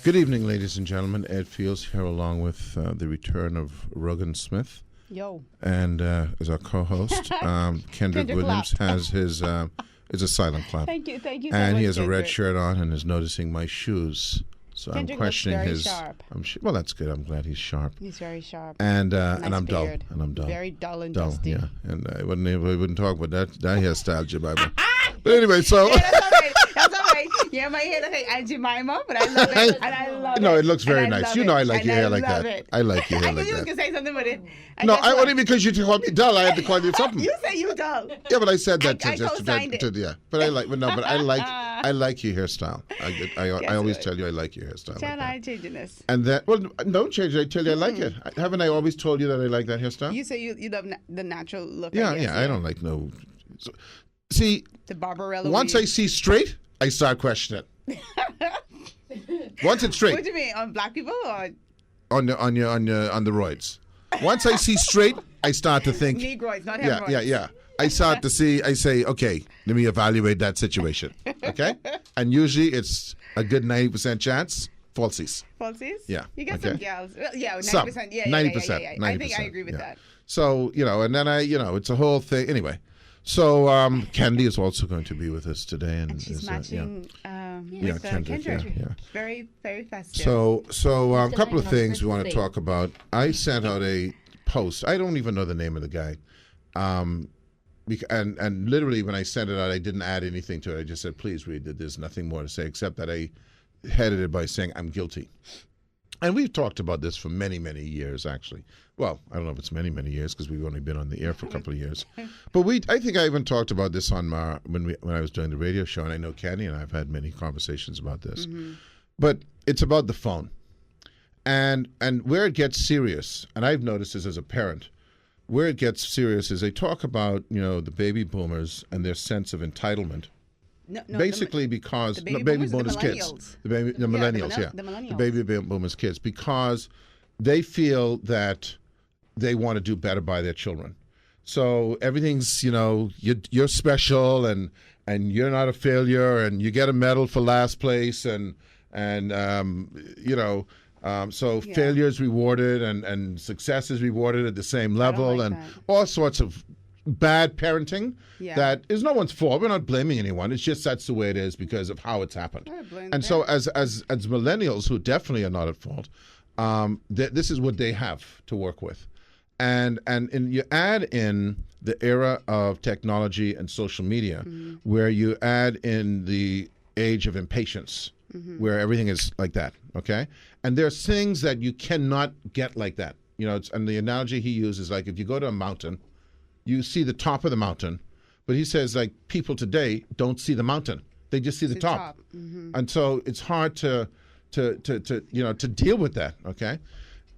Good evening, ladies and gentlemen. Ed Fields here along with the return of Rogan Smith. Yo. And as our co-host, Kendrick Williams has his, it's a silent clap. Thank you so and much, he has a red Kendrick. shirt on and is noticing my shoes. So Kendrick I'm questioning looks very his. sharp. Well, that's good. I'm glad he's sharp. He's very sharp. And Nice and I'm beard. dull. Very dull and dusty. Yeah. And I wouldn't talk about that hairstyle, Jemima. But anyway, so. Yeah, that's all right. That's all right. Yeah, my hair looks like Aunt Jemima, but I love it. And I love it. No, it looks very And I nice. love You know it. I like And your hair I like love that. it. I like your hair I knew like you was that. going to say something with it. No, only because you called me dull, I had to call you something. You say you dull. Yeah, but I said that I co-signed it. yeah. But I like, but I like your hairstyle. I always tell you I like your hairstyle. Chad, like I ain't changing this. and that, well, don't change it. I tell you I like it. Haven't I always told you that I like that hairstyle? You say you love the natural look. Yeah, I guess, I don't like no. See, The Barbarella. once I see straight, I start questioning it. Once it's straight What do you mean? On black people or on the roids. Once I see straight, I start to think. Negroids, not hemorrhoids? Yeah. I start to see. I say, okay, let me evaluate that situation. Okay, and usually it's a good 90% chance falsies. Falsies? Yeah, You get okay. some gals. Well, yeah, 90%. Some. Yeah, 90%. yeah. I think I agree with that. So and then it's a whole thing. Anyway, so Candy is also going to be with us today, and She's is, matching with Kendrick, Kendrick. yeah. Very, very festive. So a couple of on things we want to Christmas talk about. I sent out a post. I don't even know the name of the guy. And literally when I sent it out, I didn't add anything to it. I just said, please read it. There's nothing more to say except that I headed it by saying I'm guilty. And we've talked about this for many, many years, actually. Well, I don't know if it's many, many years because we've only been on the air for a couple of years. But I think I even talked about this on when I was doing the radio show, and I know Candy and I have had many conversations about this. Mm-hmm. But it's about the phone. And where it gets serious, and I've noticed this as a parent, where it gets serious is they talk about, the baby boomers and their sense of entitlement. No, Basically, because the baby baby boomers, boomers the kids, millennials. the millennials, the millennials. the baby boomers kids, because they feel that they want to do better by their children. So everything's, you're special and you're not a failure and you get a medal for last place so failure is rewarded and success is rewarded at the same level like and that. all sorts of bad parenting that is no one's fault. We're not blaming anyone. It's just that's the way it is because of how it's happened. And so as millennials who definitely are not at fault, this is what they have to work with. And you add in the era of technology and social media where you add in the age of impatience where everything is like that, okay? And there's things that you cannot get like that. And the analogy he uses, like if you go to a mountain, you see the top of the mountain, but he says like people today don't see the mountain; they just see the top. And so it's hard to deal with that. Okay,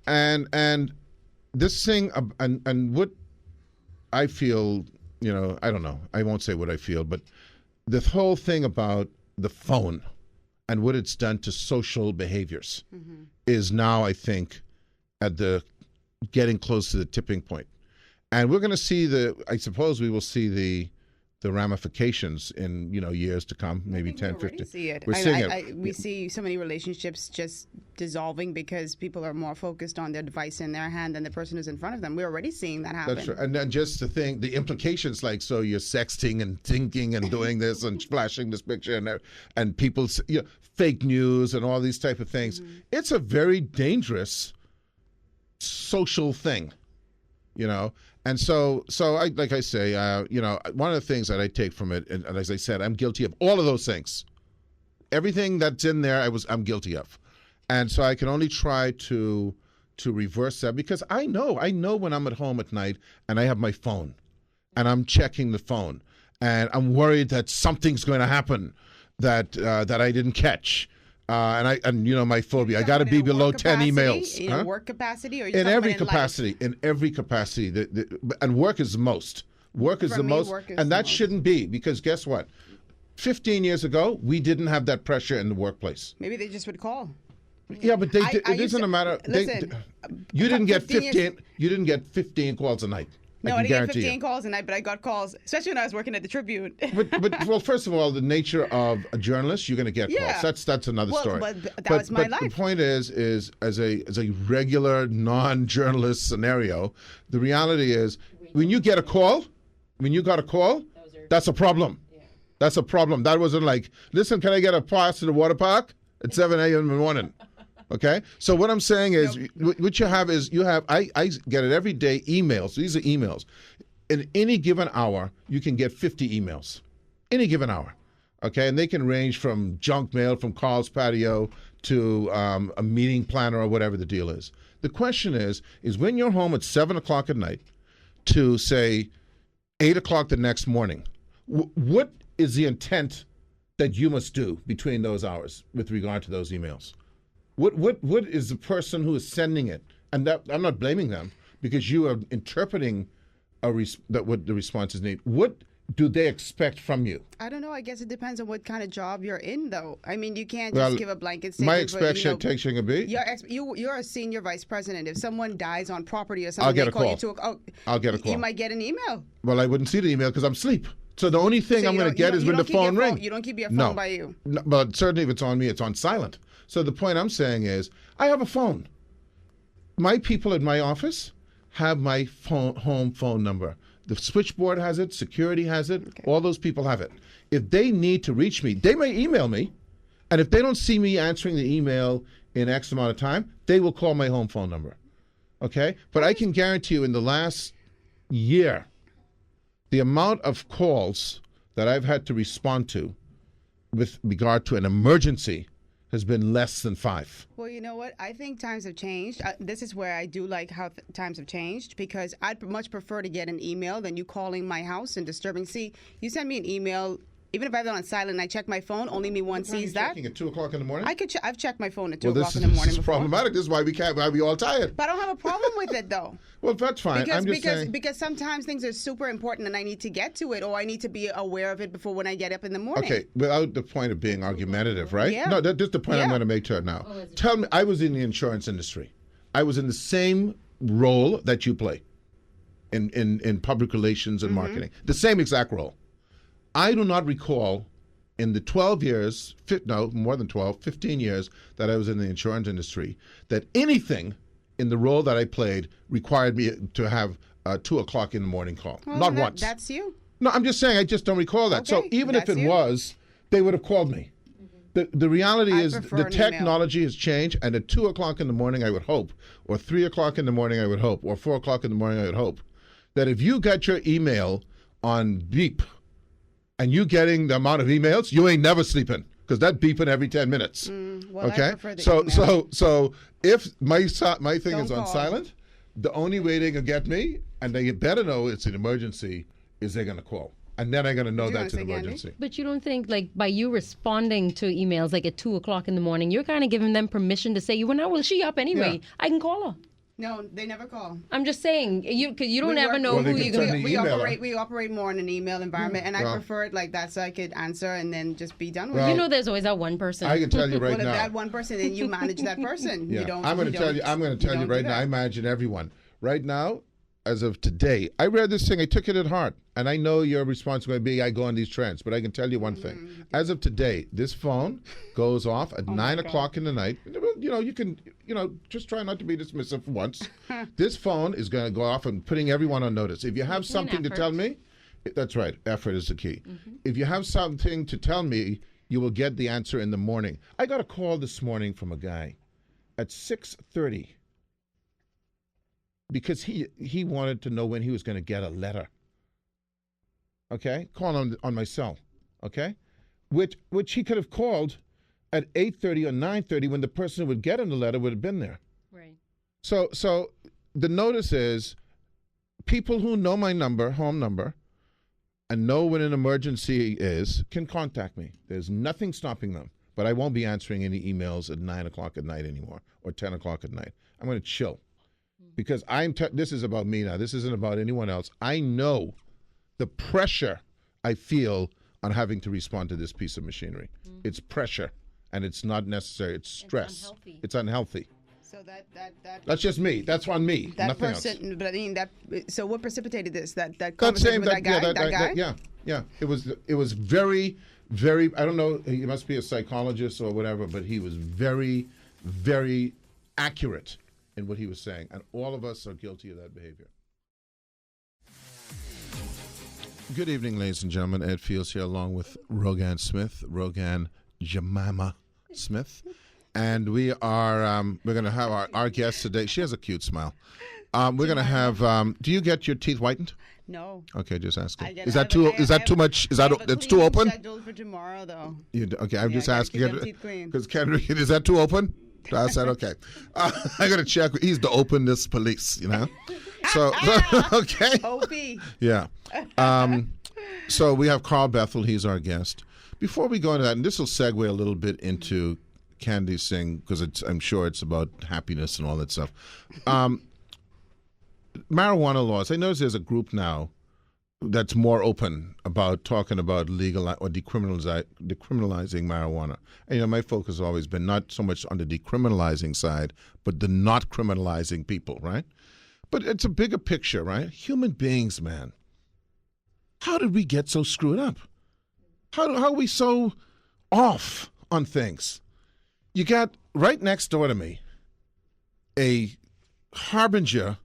and this thing and what I feel, I don't know. I won't say what I feel, but the whole thing about the phone and what it's done to social behaviors is now, I think, at the getting close to the tipping point. And we're going to see I suppose we will see the ramifications in, years to come, maybe 10, 15. See it. We're seeing it. We see so many relationships just dissolving because people are more focused on their device in their hand than the person who's in front of them. We're already seeing that happen. That's right. And then just the implications, like, so you're sexting and thinking and doing this and flashing this picture and people's fake news and all these type of things. It's a very dangerous social thing, And so I like I say, one of the things that I take from it, and as I said, I'm guilty of all of those things. Everything that's in there, I'm guilty of, and so I can only try to reverse that because I know when I'm at home at night and I have my phone, and I'm checking the phone, and I'm worried that something's going to happen that I didn't catch. My phobia. I got to be below 10 emails. In work capacity, or in every capacity. In every capacity. And work is the most. Work is the most. And that shouldn't be, because guess what? 15 years ago, we didn't have that pressure in the workplace. Maybe they just would call. Yeah, but it isn't a matter. Listen, you didn't get 15 15. You didn't get 15 calls a night. No, I I can didn't get guarantee 15 you. calls a night, but I got calls, especially when I was working at the Tribune. But well, first of all, the nature of a journalist, you're going to get Yeah. calls. That's another story. But that was my but life. the point is as a regular non-journalist scenario, the reality is when you got a call, that's a problem. That's a problem. That wasn't like, listen, can I get a pass to the water park at 7 a.m. in the morning? Okay? So what I'm saying is, what you have is, I get it every day, emails. These are emails. In any given hour, you can get 50 emails. Any given hour. Okay? And they can range from junk mail from Carl's Patio to a meeting planner or whatever the deal is. The question is when you're home at 7 o'clock at night to, say, 8 o'clock the next morning, what is the intent that you must do between those hours with regard to those emails? What is the person who is sending it? And that, I'm not blaming them because you are interpreting what the responses need. What do they expect from you? I don't know. I guess it depends on what kind of job you're in, though. I mean, you can't just give a blanket statement. My expectation can be. You're a senior vice president. If someone dies on property or something, I'll get a call. You might get an email. Well, I wouldn't see the email because I'm asleep. So the only thing I'm going to get is when the phone rings. You don't keep your phone by you. No, but certainly if it's on me, it's on silent. So the point I'm saying is I have a phone. My people at my office have my home phone number. The switchboard has it. Security has it. Okay. All those people have it. If they need to reach me, they may email me. And if they don't see me answering the email in X amount of time, they will call my home phone number. Okay? But I can guarantee you in the last year, the amount of calls that I've had to respond to with regard to an emergency has been less than 5. Well, you know what? I think times have changed. This is where I do like how times have changed because I'd much prefer to get an email than you calling my house and disturbing. See, you send me an email. Even if I have it on silent and I check my phone, only me one sees that. Checking at 2 o'clock in the morning? I've checked my phone at 2 o'clock in the morning. This is problematic. This is why we all tired. But I don't have a problem with it, though. Well, that's fine. Because sometimes things are super important and I need to get to it or I need to be aware of it before when I get up in the morning. Okay, without the point of being argumentative, right? Yeah. No, that's the point I'm going to make to it now. Tell me, I was in the insurance industry. I was in the same role that you play in public relations and marketing. The same exact role. I do not recall in the 12 years, more than 12, 15 years that I was in the insurance industry, that anything in the role that I played required me to have a 2 o'clock in the morning call. Well, not once. That's you. No, I'm just saying I just don't recall that. Okay, so even if it was, they would have called me. The reality is the technology has changed, and at 2 o'clock in the morning, I would hope, or 3 o'clock in the morning, I would hope, or 4 o'clock in the morning, I would hope, that if you got your email on beep, and you getting the amount of emails, you ain't never sleeping because that beeping every 10 minutes. Well, okay, I prefer the email. so if my thing Don't is on call. silent, the only way they can get me, and they better know it's an emergency, is they're gonna call, and then I'm gonna know that's an emergency. But you don't think like by you responding to emails like at 2 o'clock in the morning, you're kind of giving them permission to say, "Well, now she up anyway? Yeah. I can call her." No, they never call. I'm just saying, because you don't ever know who you're going to. We operate more in an email environment, and I prefer it like that so I could answer and then just be done with it. There's always that one person. I can tell you right well, now. if that one person, then you manage that person. Yeah. You don't. I'm going to tell you right now. I imagine everyone right now. As of today, I read this thing. I took it at heart, and I know your response is going to be, "I go on these trends." But I can tell you one thing: as of today, this phone goes off at 9 o'clock in the night. You can, just try not to be dismissive for once. This phone is going to go off and putting everyone on notice. If you have something to tell me, that's right. Effort is the key. If you have something to tell me, you will get the answer in the morning. I got a call this morning from a guy at 6:30. Because he wanted to know when he was going to get a letter. Okay? Call on my cell. Okay? Which he could have called at 8:30 or 9:30 when the person who would get him the letter would have been there. Right. So the notice is people who know my number, home number, and know when an emergency is, can contact me. There's nothing stopping them. But I won't be answering any emails at 9 o'clock at night anymore or 10 o'clock at night. I'm going to chill. Because this is about me now. This isn't about anyone else. I know the pressure I feel on having to respond to this piece of machinery. It's pressure, and it's not necessary. It's stress. It's unhealthy. So That's just me. That's on me. That Nothing person, else. but I mean that. So what precipitated this? That That conversation same with that guy. yeah. It was very, very. I don't know. He must be a psychologist or whatever, but he was very, very accurate in what he was saying, and all of us are guilty of that behavior. Good evening, ladies and gentlemen. Ed Fields here, along with Rogan Smith, Rogan Jemima Smith. And we are, we're going to have our guest today. She has a cute smile. We're going to have, do you get your teeth whitened? No. Okay, just asking. Is that too much? Is that, it's too open? Scheduled for tomorrow, though. Okay, I'm just asking. Because Kendrick, is that too open? I said, okay. I got to check. He's the openness police, you know? So okay. OP. Yeah. So we have Carl Bethel. He's our guest. Before we go into that, and this will segue a little bit into Candy's thing, because I'm sure it's about happiness and all that stuff. Marijuana laws. I notice there's a group now that's more open about talking about legal or decriminalizing marijuana. And, my focus has always been not so much on the decriminalizing side, but the not criminalizing people, right? But it's a bigger picture, right? Human beings, man. How did we get so screwed up? How are we so off on things? You got right next door to me a harbinger,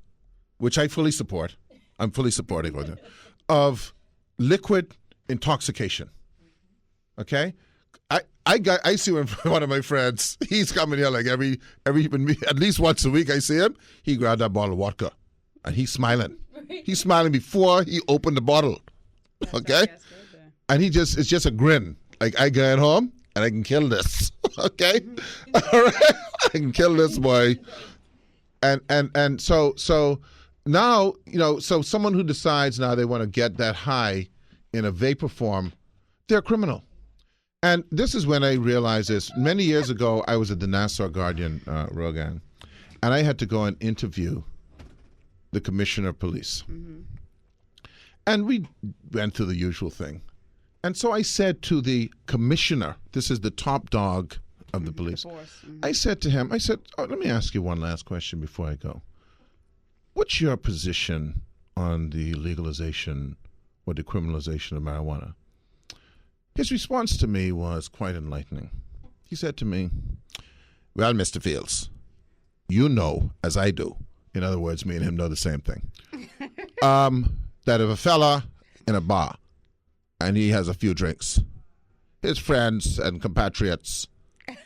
which I fully support. I'm fully supporting of it, of liquid intoxication. Okay? I see one of my friends. He's coming here like every at least once a week. I see him. He grabbed that bottle of vodka, and he's smiling. He's smiling before he opened the bottle. Okay, and it's just a grin. Like, I get home and I can kill this. Okay, all right, I can kill this boy. And so now, so someone who decides now they want to get that high in a vapor form, they're a criminal. And this is when I realized this. Many years ago, I was at the Nassau Guardian, Rogan, and I had to go and interview the commissioner of police. Mm-hmm. And we went through the usual thing. And so I said to the commissioner, this is the top dog of the police, I said to him, let me ask you one last question before I go. What's your position on the legalization or decriminalization of marijuana? His response to me was quite enlightening. He said to me, well, Mr. Fields, you know, as I do, in other words, me and him know the same thing, that if a fella in a bar and he has a few drinks, his friends and compatriots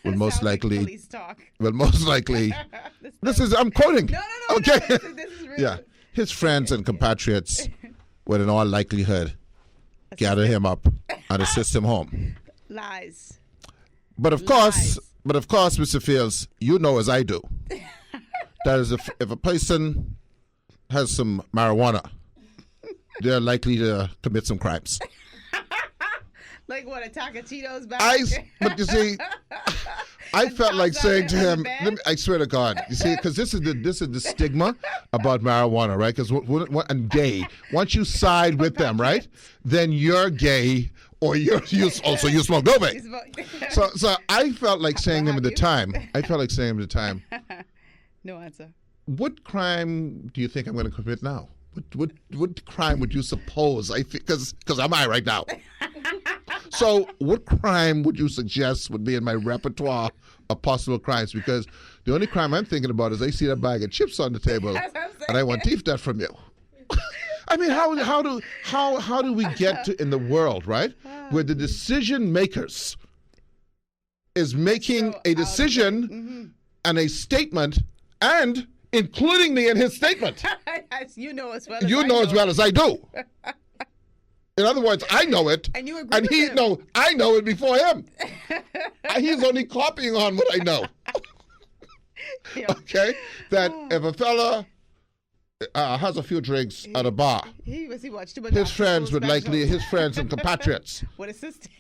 will most likely, I'm quoting. No. Okay. This is real. Yeah. His friends and compatriots would in all likelihood gather him up and assist him home. Lies. But of course, Mr. Fields, you know as I do, that is if a person has some marijuana, they're likely to commit some crimes. Like what, attack a Cheetos bag? But you see, I felt like saying to him, I swear to God, you see, because this is the stigma about marijuana, right? Because and gay, once you side with them, right, then you're gay, or you smoke dope. So I felt like saying to him at the time. No answer. What crime do you think I'm going to commit now? What crime would you suppose? Because I'm high right now. So what crime would you suggest would be in my repertoire of possible crimes? Because the only crime I'm thinking about is I see that bag of chips on the table and I want teeth that from you. I mean, how do we get to in the world, right, where the decision makers is making a decision and a statement and including me in his statement? You know as well as I do. In other words, I know it, and you agree with him. I know it before him. He's only copying on what I know. Okay, that if a fella has a few drinks at a bar, his friends and compatriots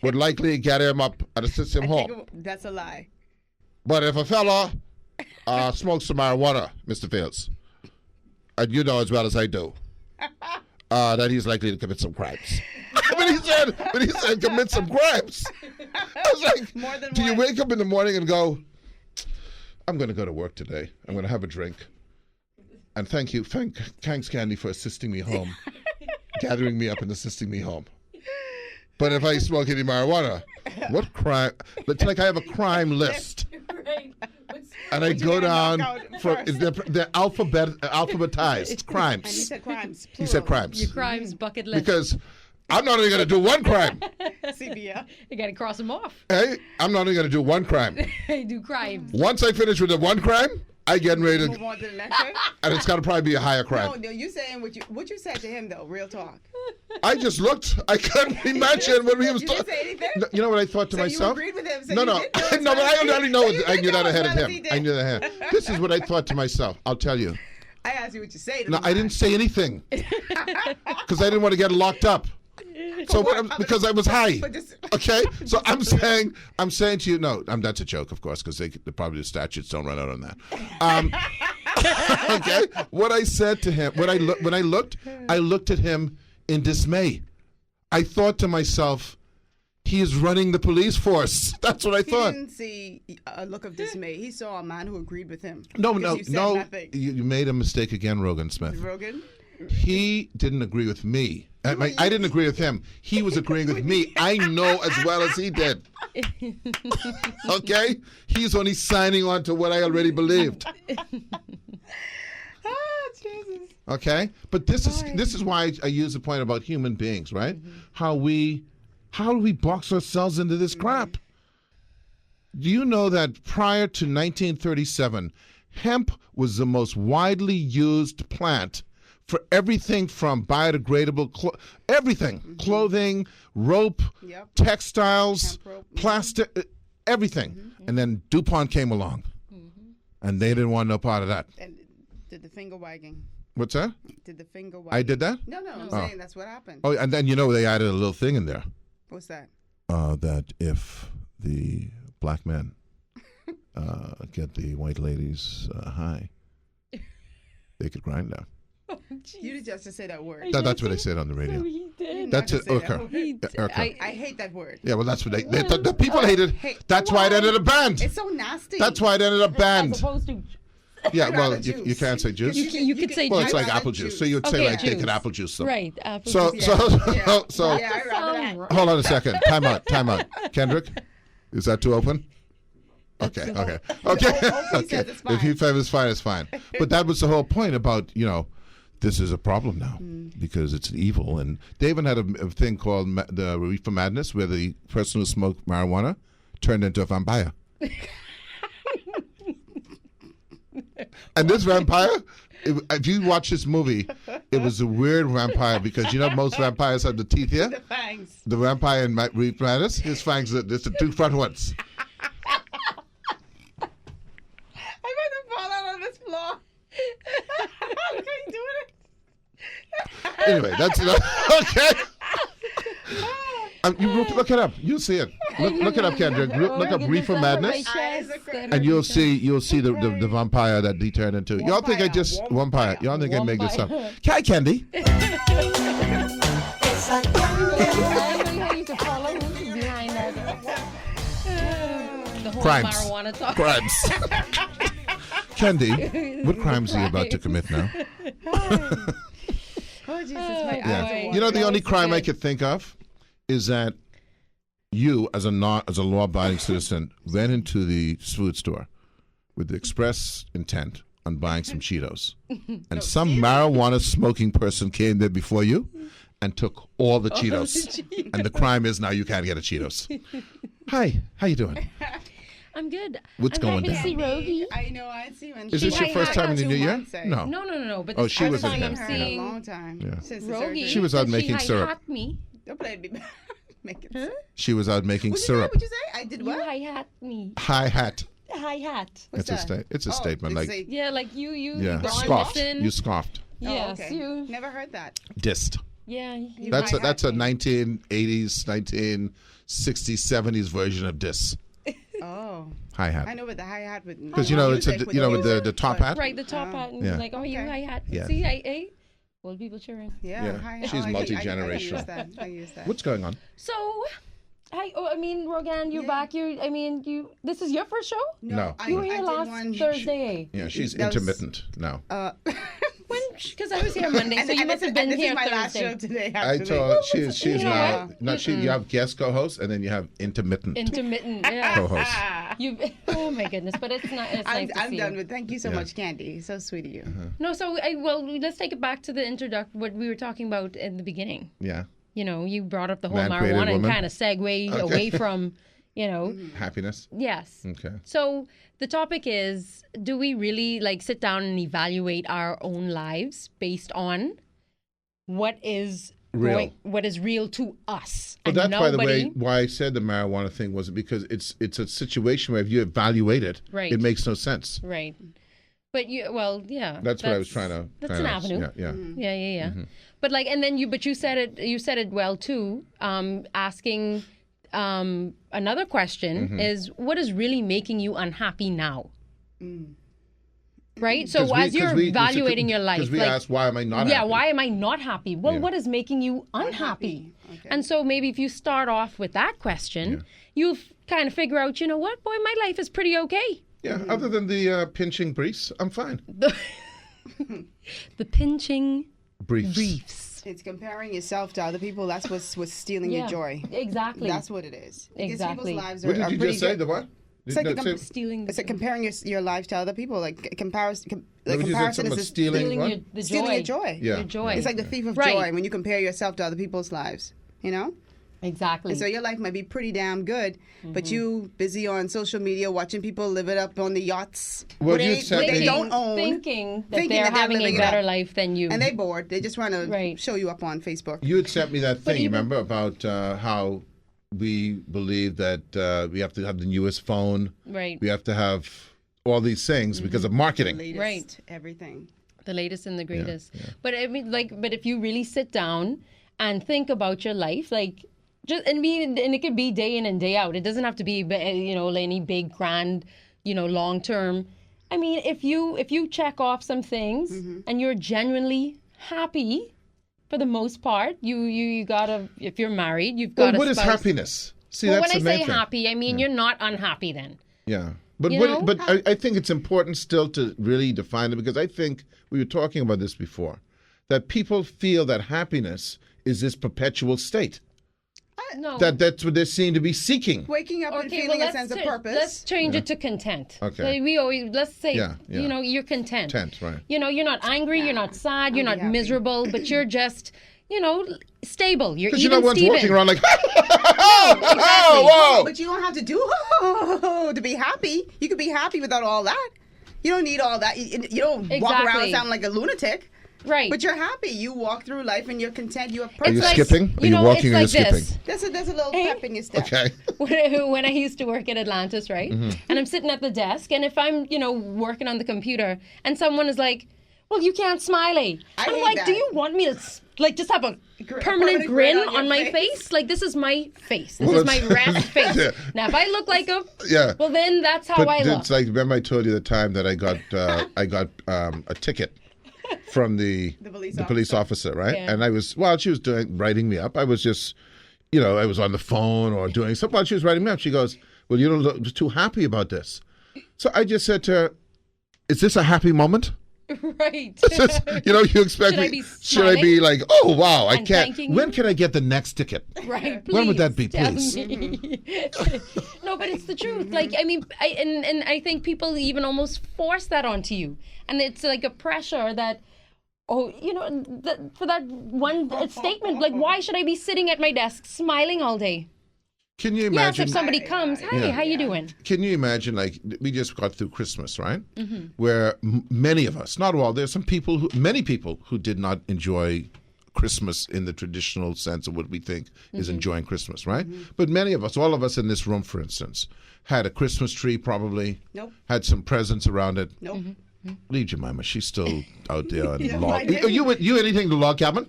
would likely get him up and assist him home. That's a lie. But if a fella smokes some marijuana, Mr. Fields, and you know as well as I do, that he's likely to commit some crimes. But he said commit some crimes. I was like, more than do you wake up in the morning and go, I'm going to go to work today. I'm going to have a drink. And thanks, Candy, for assisting me home, gathering me up and assisting me home. But if I smoke any marijuana, what crime? It's like I have a crime list. Right. And I go down for they're alphabetized crimes. And he said crimes. He said crimes. Your crimes bucket list. Because I'm not only going to do one crime. CBL. You got to cross them off. Hey, I'm not only going to do one crime. Do crimes. Once I finish with the one crime, I get ready Move to, on to the next one. and it's got to probably be a higher crime. No, you saying what you said to him though? Real talk. I just looked. I couldn't imagine what he was You talking. didn't say anything. You know what I thought to So myself? you agreed with him. So No, you no, did no. know But I as already know. well as I he knew that did. ahead of As well as him. he did. I knew that ahead. This is what I thought to myself. I'll tell you. I asked you what you say to No, me. I didn't say anything because I didn't want to get locked up. So because I was high. But this- Okay, so I'm saying to you, no, that's a joke, of course, because probably the statutes don't run out on that. Okay, what I said to him, when I looked at him in dismay. I thought to myself, he is running the police force. That's what I He thought. didn't see a look of dismay. He saw a man who agreed with him. No, Because you said no. nothing. You made a mistake again, Rogan Smith. Rogan? He didn't agree with me. I didn't agree with him. He was agreeing with me. I know as well as he did. Okay? He's only signing on to what I already believed. Ah, Jesus. Okay? But this is why I use the point about human beings, right? How do we box ourselves into this crap? Do you know that prior to 1937, hemp was the most widely used plant for everything from biodegradable, everything, clothing, rope, Yep. textiles, Hemp rope. plastic, everything. And then DuPont came along, and they didn't want no part of that. And did the finger wagging. What's that? Did the finger wagging. I did that? No, I'm saying that's what happened. Oh, and then they added a little thing in there. What's that? That if the black men get the white ladies high, they could grind them. You did just to say that word. That's what they said on the radio. He did. That's it. Not to say Okay. that word. Okay. I hate that word. Yeah, well, that's what the people hated. Hey, That's why it ended up banned. It's so nasty. That's why it ended up As banned. opposed to Yeah, I'd well, rather you juice. can't say juice. You could say Well, juice. it's like I'd rather apple juice. juice. So you'd say Okay, like they juice. could apple juice them. right. Apple So juice, so Yeah, I'd rather that. Sound hold on a second. Time out. Kendrick, is that too open? Okay. Opie says it's fine. If he says it's fine, it's fine. But that was the whole point about, this is a problem now because it's evil. And they even had a thing called the Reefer Madness where the person who smoked marijuana turned into a vampire. And this vampire, if you watch this movie, it was a weird vampire because most vampires have the teeth here. The fangs. The vampire in Reefer Madness, his fangs are just the two front ones. I'm about to fall out on this floor. How are you doing it? Anyway, that's okay. You look it up. You'll see it. Look it up, Kendrick. Look up Reefer Madness, and you'll see the vampire that he turned into. Y'all think I just vampire? Y'all think I make this up? Hi, Candy. The whole Crimes. marijuana talk. Crimes. Candy, what crimes are you about to commit now? Oh, Jesus, my Yeah. eyes are You know, the watering. only crime I could think of is that you, as a law-abiding citizen, went into the food store with the express intent on buying some Cheetos, and some marijuana smoking person came there before you and took all the Cheetos. And the crime is now you can't get a Cheetos. Hi, how you doing? I'm good. What's I'm going happy to down? see Rogie. I know, I see when Is this your first time in the new year? No. No. But Oh, this she first was in time here. I'm I've heard a seeing long time. Yeah. Since the Rogie. surgery. She was out She making syrup. hi-hat me. Don't play me. Make it. She was out making What'd syrup. You say? I did You what? hi-hat me. Hi-hat. Hi-hat. What's It's that? a statement. it's Like, Yeah, like you yeah, go on scoffed. listen. You scoffed. Yes, okay. you. Never heard that. Dissed. Yeah. You That's a hi-hat me. 1980s, 1960s, 70s version of diss. Oh. Hi I hat. know what the hi hat would. Because it's with the top hat. right, the top hat. And Yeah. like, oh, you Okay. hi-hat. Yeah. See, I old people cheering. Yeah. Yeah. Hi, She's I use multi-generational. that. I use that. What's going on? So, Hi, I mean, Rogan, you're back. This is your first show? No. You were here last Thursday. Yeah, she's intermittent now. When? Because I was here Monday, so you must have been here my Thursday. last show today, I actually. told she's you know now. what? Not she. You have guest co-host, and then you have intermittent Yeah. co-host. Oh my goodness, but it's not. It's nice to I'm see done you. with. Thank you so much, Candy. So sweet of you. No, so let's take it back to the what we were talking about in the beginning. Yeah. You know, you brought up the whole Man created marijuana and woman. kind of segue away from, Happiness. Yes. Okay. So the topic is, do we really sit down and evaluate our own lives based on what is Real. what is real to us? But And that's, by the way, nobody- why I said the marijuana thing was because it's a situation where if you evaluate it, Right. it makes no sense. Right. But yeah. That's what I was trying to. That's an avenue. Yeah. Yeah. But and then you said it. You said it well too. Asking another question is, what is really making you unhappy now? Right. So as you're evaluating your life, because we asked, why am I not? yeah, happy? why am I not happy? Well, Yeah. what is making you unhappy? Okay. And so maybe if you start off with that question, you'll kind of figure out, you know what, boy, my life is pretty okay. Yeah. Other than the pinching briefs, I'm fine. The pinching Briefs. briefs. It's comparing yourself to other people. That's what's stealing your joy. Exactly. That's what it is. Because Exactly. people's lives What are did you pretty just say? good. The what? It's like Did- the say- stealing the It's like comparing your life to other people. Like comparison. What did you say? Comparison Something about is stealing what? the stealing your joy. Yeah. Your joy. It's like the thief of Right. joy when you compare yourself to other people's lives. You know. Exactly. And so your life might be pretty damn good, Mm-hmm. but you busy on social media watching people live it up on the yachts. Well, what you they, said what they they- don't own. Thinking that Thinking they're that they're having a living it better up. life than you. And they bored. They just want to Right. show you up on Facebook. You had sent me that thing, even- remember, about how we believe that we have to have the newest phone. Right. We have to have all these things because of marketing. Latest, Right. everything. The latest and the greatest. But I mean, but if you really sit down and think about your life, and it could be day in and day out. It doesn't have to be, any big, grand, long term. I mean, if you check off some things and you're genuinely happy, for the most part, you gotta. If you're married, you've got. Well, what a is spouse. happiness? See, Well, that's when the I main say thing. happy, I mean you're not unhappy then. Yeah. But You know? I think it's important still to really define it, because I think we were talking about this before, that people feel that happiness is this perpetual state. No. That's what they seem to be seeking. Waking up and Okay, feeling well, a sense of let's purpose. change it to content. Okay. Let's say, Yeah. you're content. Content, right. You're not angry, you're not sad, you're not happy. miserable, but you're just, stable. You're Because even you're not one's Steven. walking around like, oh, whoa. But you don't have to do to be happy. You could be happy without all that. You don't need all that. You don't walk around Exactly. sounding like a lunatic. Right. But you're happy. You walk through life and you're content. You have purpose. Are you It's like, skipping? Are you know, walking or it's you're like this. skipping? There's a little pep in your step. Okay. When I used to work at Atlantis, right? Mm-hmm. And I'm sitting at the desk, and if I'm, working on the computer, and someone is like, "Well, you can't smiley," I'm hate like, that. "Do you want me to just have a permanent permanent grin grin on on your my face? face? Like this is my face. This Well, is my rat face. Yeah. Now, if I look like a Yeah. well, then that's how But I look." it's like, remember I told you the time that I got a ticket from the police officer, right? Yeah. And I was, while she was writing me up, I was just, I was on the phone or doing something. While she was writing me up, she goes, "Well, you don't look too happy about this." So I just said to her, "Is this a happy moment?" Right. You expect Should I me? be Should I be smiling? like, "Oh wow, I And can't"? thanking When you? can I get the next ticket? Right. When would that be, please? please? Tell me. No, but it's the truth. Like, I mean, and I think people even almost force that onto you. And it's like a pressure that, for that one statement, like, why should I be sitting at my desk smiling all day? Can you Yes, imagine? if somebody comes, "Hey, Yeah. how you doing?" Can you imagine, like, we just got through Christmas, right? Mm-hmm. Where many of us, not all, there's many people who did not enjoy Christmas in the traditional sense of what we think Mm-hmm. is enjoying Christmas, right? But many of us, all of us in this room, for instance, had a Christmas tree probably, Nope. had some presents around it. Nope. Leave Jemima, she's still out there on I log. didn't. Are you anything to log cabin?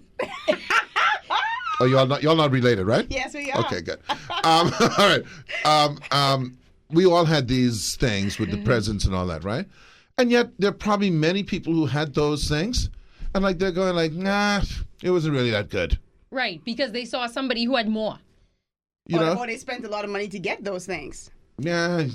Oh, y'all not related, right? Yes, we are. Okay, good. All right. We all had these things with the presents and all that, right? And yet there are probably many people who had those things, and like they're going like, nah, it wasn't really that good. Right, because they saw somebody who had more. Or they spent a lot of money to get those things. Yeah,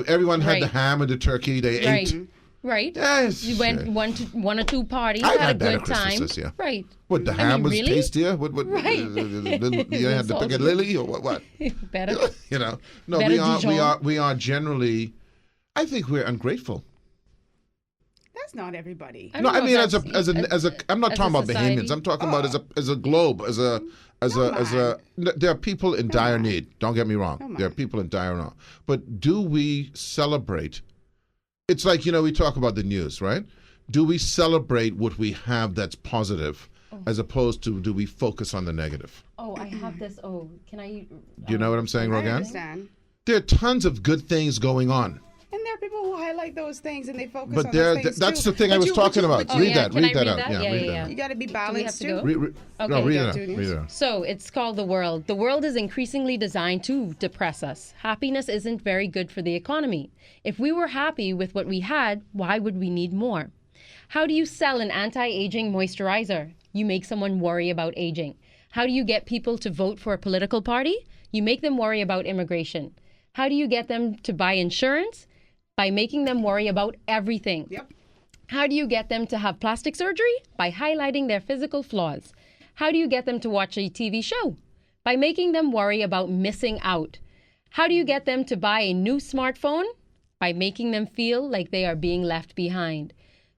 everyone had the ham and the turkey. They ate. Right. Yes. You went one or two parties, I've had a better good time. Christmases, yeah. Right. What, the ham was really? tastier? What? Right. You had the piccalilli or what? Better. No, Better we are generally. I think we're ungrateful. That's not everybody. I'm not talking about Bahamians. I'm talking about as a globe, as a. There are people in dire need. Don't get me wrong. There are people in dire need. But do we celebrate? It's like, we talk about the news, right? Do we celebrate what we have that's positive as opposed to do we focus on the negative? Oh, I have this. Oh, can I? Do you know what I'm saying, Rogan? I understand. There are tons of good things going on. And there are people who highlight those things and they focus But on those things that's too. the thing I was talking about. Read that out. Yeah. You got to be balanced too. Read it out. So it's called The World. The world is increasingly designed to depress us. Happiness isn't very good for the economy. If we were happy with what we had, why would we need more? How do you sell an anti-aging moisturizer? You make someone worry about aging. How do you get people to vote for a political party? You make them worry about immigration. How do you get them to buy insurance? By making them worry about everything. Yep. How do you get them to have plastic surgery? By highlighting their physical flaws. How do you get them to watch a TV show? By making them worry about missing out. How do you get them to buy a new smartphone? By making them feel like they are being left behind.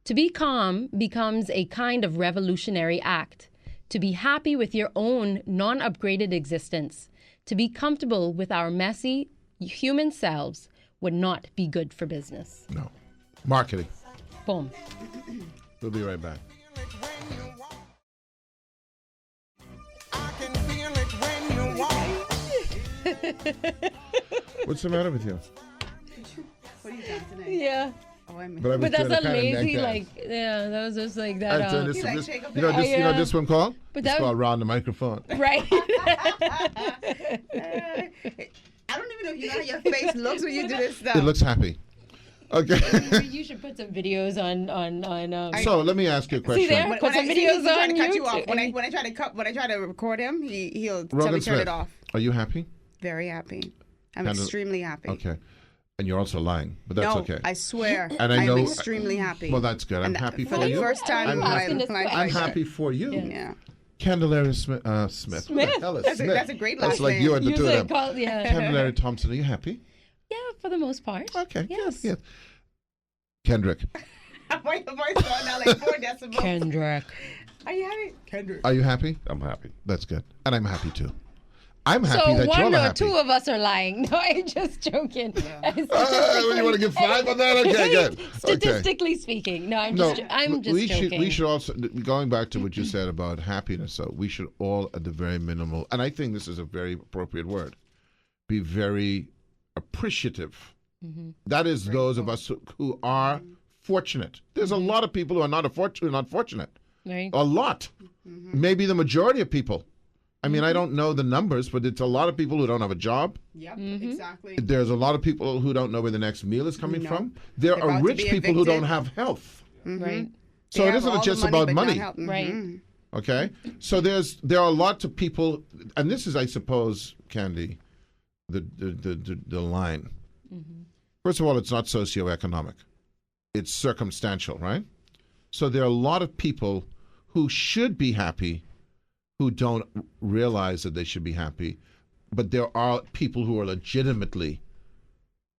To be calm becomes a kind of revolutionary act. To be happy with your own non-upgraded existence. To be comfortable with our messy human selves would not be good for business. No. Marketing. Boom. We'll be right back. What's the matter with you? What are you doing today? Yeah. Oh, I But that's a lazy, that was just like that. You know this one called? But it's called Round the Microphone. Right. I don't even know if you know how your face looks when you do this stuff. It looks happy. Okay. You should put some videos on. So let me ask you a question. See there? Put some videos on to cut YouTube. you off. When I try to record him, he'll tell Rogan me to turn Smith, it off. Are you happy? Very happy. I'm extremely happy. Okay. And you're also lying, but that's okay. I swear. And I know. I'm extremely happy. Well, that's good. I'm happy for you. For the first time in my life. I'm happy for you. Yeah. Candelaria Smith. What the hell is Smith? That's a great last That's like name. you and the two of them. Candelaria Thompson, are you happy? Yeah, for the most part. Okay. Yes. Yeah. Kendrick. My voice going down like 4 decibels. Kendrick. Are you happy? Kendrick. Are you happy? I'm happy. That's good. And I'm happy too. I'm happy that you're one or happy. two of us are lying. No, I'm just joking. You want to give 5 on that? Okay, good. Statistically speaking, no, I'm just joking. We should also, going back to what you said about happiness, so we should all, at the very minimal, and I think this is a very appropriate word, be very appreciative. Mm-hmm. That is those of us who are fortunate. There's a lot of people who are not fortunate. Right. A lot. Mm-hmm. Maybe the majority of people. I mean, I don't know the numbers, but it's a lot of people who don't have a job. Yep, exactly. There's a lot of people who don't know where the next meal is coming from. There are rich people who don't have health. Mm-hmm. Right. So it isn't just about money. Mm-hmm. Right. Okay? So there are lots of people, and this is, I suppose, Candy, the line. Mm-hmm. First of all, it's not socioeconomic. It's circumstantial, right? So there are a lot of people who should be happy who don't realize that they should be happy, but there are people who are legitimately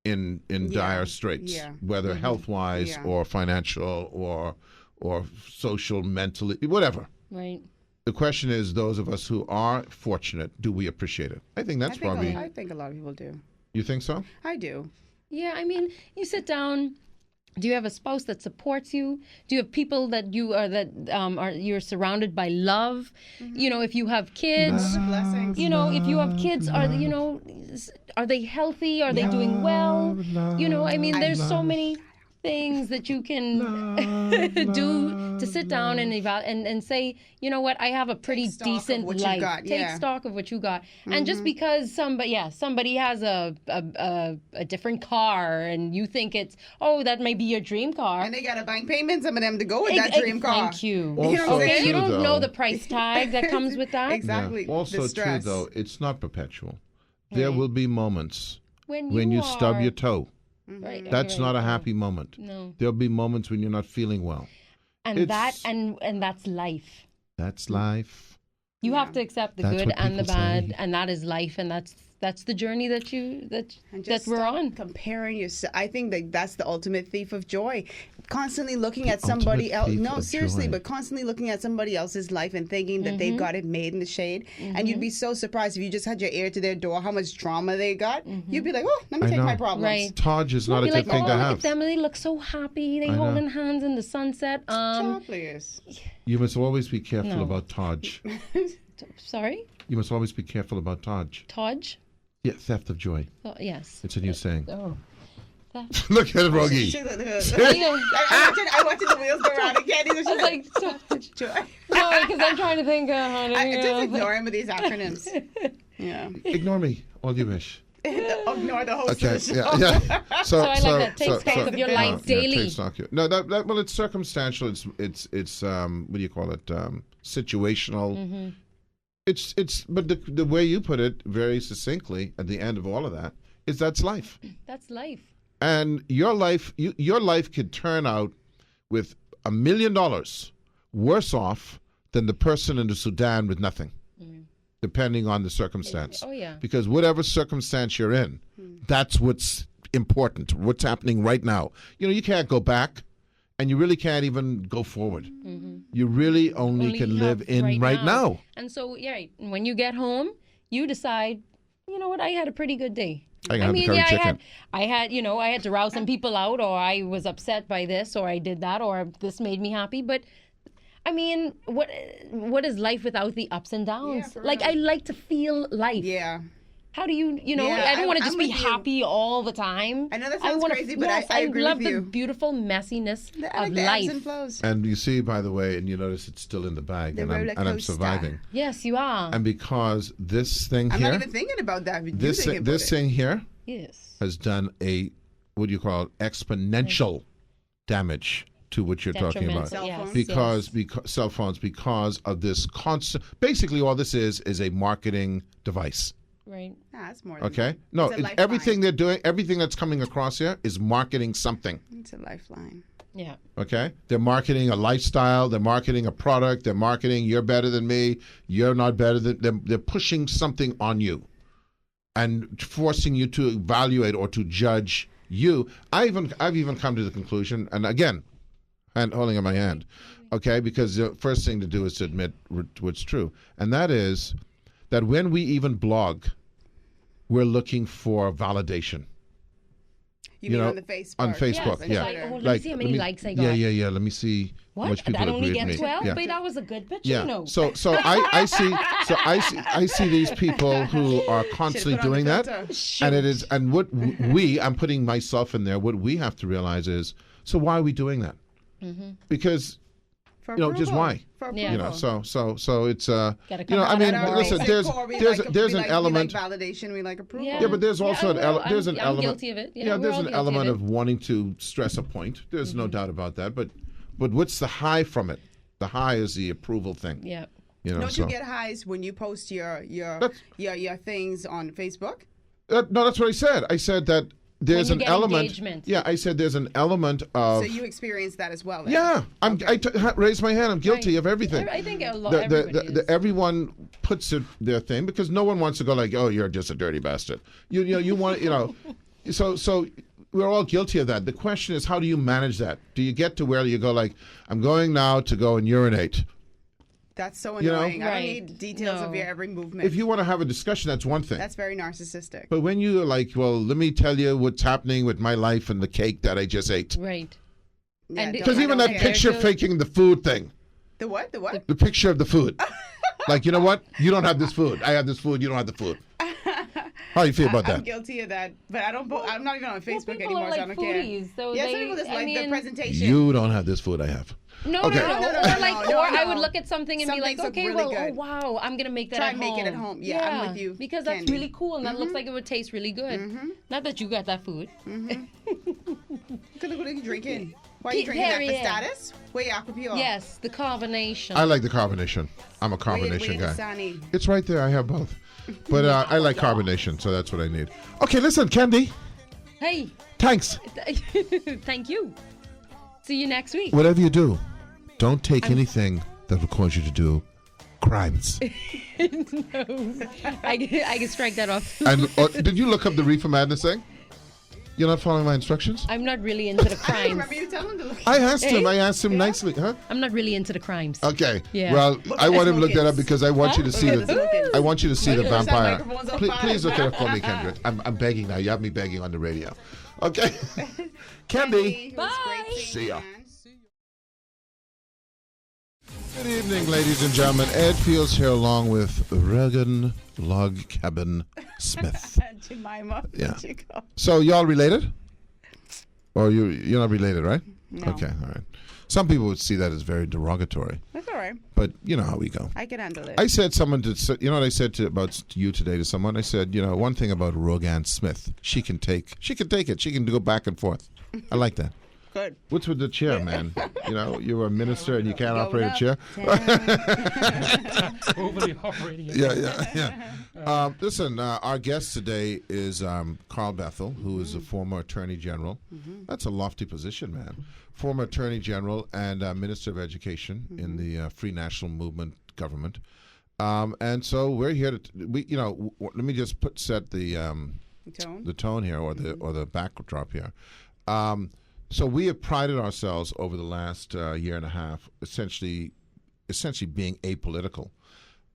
in dire straits, whether health-wise or financial or social, mentally, whatever. Right. The question is, those of us who are fortunate, do we appreciate it? I think that's probably. I think a lot of people do. You think so? I do. Yeah, I mean, you sit down. Do you have a spouse that supports you? Do you have people that you're surrounded by love? Mm-hmm. You know, if you have kids, you know, if you have kids, are they healthy? Are they doing well? You know, I mean, there's so many things that you can do to sit down and and say, you know what, I have a pretty decent life. Take stock of what you got. And just because somebody has a different car and you think it's, that might be your dream car. And they got a bank payment, some of them to go with that dream car. Thank you. You don't know the price tag that comes with that. Exactly. Yeah. Also true, though, it's not perpetual. There will be moments when you stub your toe. Right. That's not a happy moment. No. There'll be moments when you're not feeling well. And that's life. That's life. You have to accept the good and the bad, and that is life, and that's the journey that we're on. Comparing yourself, I think that's the ultimate thief of joy. Constantly looking at somebody else. No, seriously, but constantly looking at somebody else's life and thinking that they've got it made in the shade. And you'd be so surprised if you just had your ear to their door, how much drama they got. You'd be like, let me take my problems. Right. Taj is not a good thing to have. Look at them, they look so happy. They holding hands in the sunset. You must always be careful about Taj. Sorry? You must always be careful about Taj. Taj? Yeah, theft of joy. Oh, yes. It's a new saying. Oh. Look at it, Rogie. I watched the wheels go around again. She's like, no, because I'm trying to think. Just ignore him with these acronyms. Yeah. Ignore me, all you wish. Ignore the host of the show. Yeah. So I like that. Take stock of your life daily. No, well, it's circumstantial. It's what do you call it? Situational. But the way you put it very succinctly at the end of all of that is that's life. That's life. And your life could turn out with $1 million worse off than the person in the Sudan with nothing, depending on the circumstance. Oh, yeah. Because whatever circumstance you're in, that's what's important, what's happening right now. You can't go back, and you really can't even go forward. You really only can live in right now. And so, when you get home, you decide, you know what, I had a pretty good day. I had to rouse some people out, or I was upset by this, or I did that, or this made me happy. But I mean, what is life without the ups and downs? I like to feel life. Yeah. How do you I don't want to just be happy all the time. I know that sounds crazy, but I agree love with you. the beautiful messiness of the life. Ebbs and flows. And you see, by the way, and you notice it's still in the bag, and I'm surviving. Yes, you are. And because this thing I'm here, not even thinking about that. This thing here, yes, has done a exponential damage to what you're talking about. Because cell phones, because of this constant. Basically, all this is a marketing device. Right. That's more. Okay. No, everything they're doing, everything that's coming across here is marketing something. It's a lifeline. Yeah. Okay. They're marketing a lifestyle. They're marketing a product. They're marketing you're better than me. You're not better than. They're pushing something on you, and forcing you to evaluate or to judge you. I've even come to the conclusion, and again, holding on my hand, okay, because the first thing to do is to admit what's true, and that is that when we even blog, we're looking for validation. You mean on the Facebook? On Facebook, yes, let me see how many likes I got. Yeah. Let me see how much people agree with me. I only get 12, but that was a good picture. Yeah. So I see these people who are constantly doing that, and it is, and what I'm putting myself in there. What we have to realize is, so why are we doing that? Because. Just why? So it's listen. There's an element. We like validation. We like approval. Yeah, but there's also an element. There's an element. I'm guilty of it. Yeah, there's an element of wanting to stress a point. There's no doubt about that. But what's the high from it? The high is the approval thing. Yeah. Don't you get highs when you post your things on Facebook? No, that's what I said. I said that. There's an element. Engagement. Yeah, I said there's an element of. So you experience that as well. Then? Yeah, I raise my hand. I'm guilty of everything. I think everyone puts their thing because no one wants to go like, oh, you're just a dirty bastard. You want So we're all guilty of that. The question is, how do you manage that? Do you get to where you go like, I'm going now to go and urinate? That's so annoying. I don't need details of your every movement. If you want to have a discussion, that's one thing. That's very narcissistic. But when you're like, well, let me tell you what's happening with my life and the cake that I just ate. Right. Because even that picture faking the food thing. The what? The what? The picture of the food. Like, you know what? You don't have this food. I have this food. You don't have the food. How do you feel about that? I'm guilty of that, but I'm not even on Facebook anymore, so I don't care. So some people just like the presentation. You don't have this food I have. No, Okay. no. Or I would look at something and be like, Something's okay, really well, good. oh wow, I'm gonna make that Try at and home. make it at home. Yeah, I'm with you, because that's Candy. really cool and that looks like it would taste really good. Not that you got that food. What are you drinking? Why are you drinking that? For Period. status? Wait, Aquapure. Yes, the carbonation. I like the carbonation. I'm a carbonation guy. Dasani. It's right there. I have both. But I like carbonation, so that's what I need. Okay, listen, Candy. Hey, Thanks. thank you. See you next week. Whatever you do, don't take anything that will cause you to do crimes. No, I can strike that off. And did you look up the Reefer Madness thing? You're not following my instructions? I'm not really into the I crimes. remember you telling him to look. I asked him nicely, huh? I'm not really into the crimes. Okay. Yeah. Well, I want him to look that up Smokers. because I want you to see Look at the smokers. I want you to see the Look at that vampire. microphone's on Please, fire. please look it up for me, Kendrick. I'm begging now. You have me begging on the radio. Okay. Candy. It was great Bye. seeing See ya. you, man. Good evening, ladies and gentlemen. Ed Fields here along with Regan Log Cabin Smith. Jemima. Yeah. Chico. So y'all related? Or you're not related, right? No. Okay, all right. Some people would see that as very derogatory, That's all right. but you know how we go. I can handle it. I said you know what I said about you today to someone? I said, one thing about Rogan Smith, she can take it. She can go back and forth. I like that. Good. What's with the chair, man? You're a minister and you can't operate a chair. Overly operating. Yeah. Listen, our guest today is Carl Bethel, who is a former Attorney General. That's a lofty position, man. Former Attorney General and Minister of Education in the Free National Movement government. And so we're here to, let me just set the tone here, or the backdrop here. So we have prided ourselves over the last year and a half, essentially being apolitical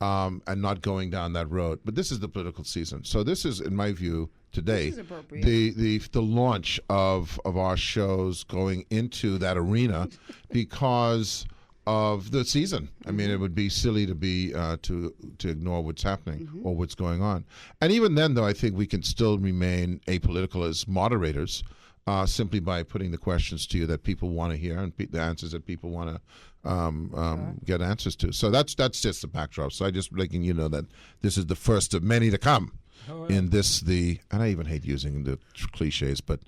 and not going down that road. But this is the political season. So this is, in my view, today, the launch of our shows going into that arena because of the season. I mean, it would be silly to be to ignore what's happening or what's going on. And even then, though, I think we can still remain apolitical as moderators. Simply by putting the questions to you that people want to hear and the answers that people want to get answers to. So that's just the backdrop. So I just letting you know that this is the first of many to come in and I even hate using the cliches, but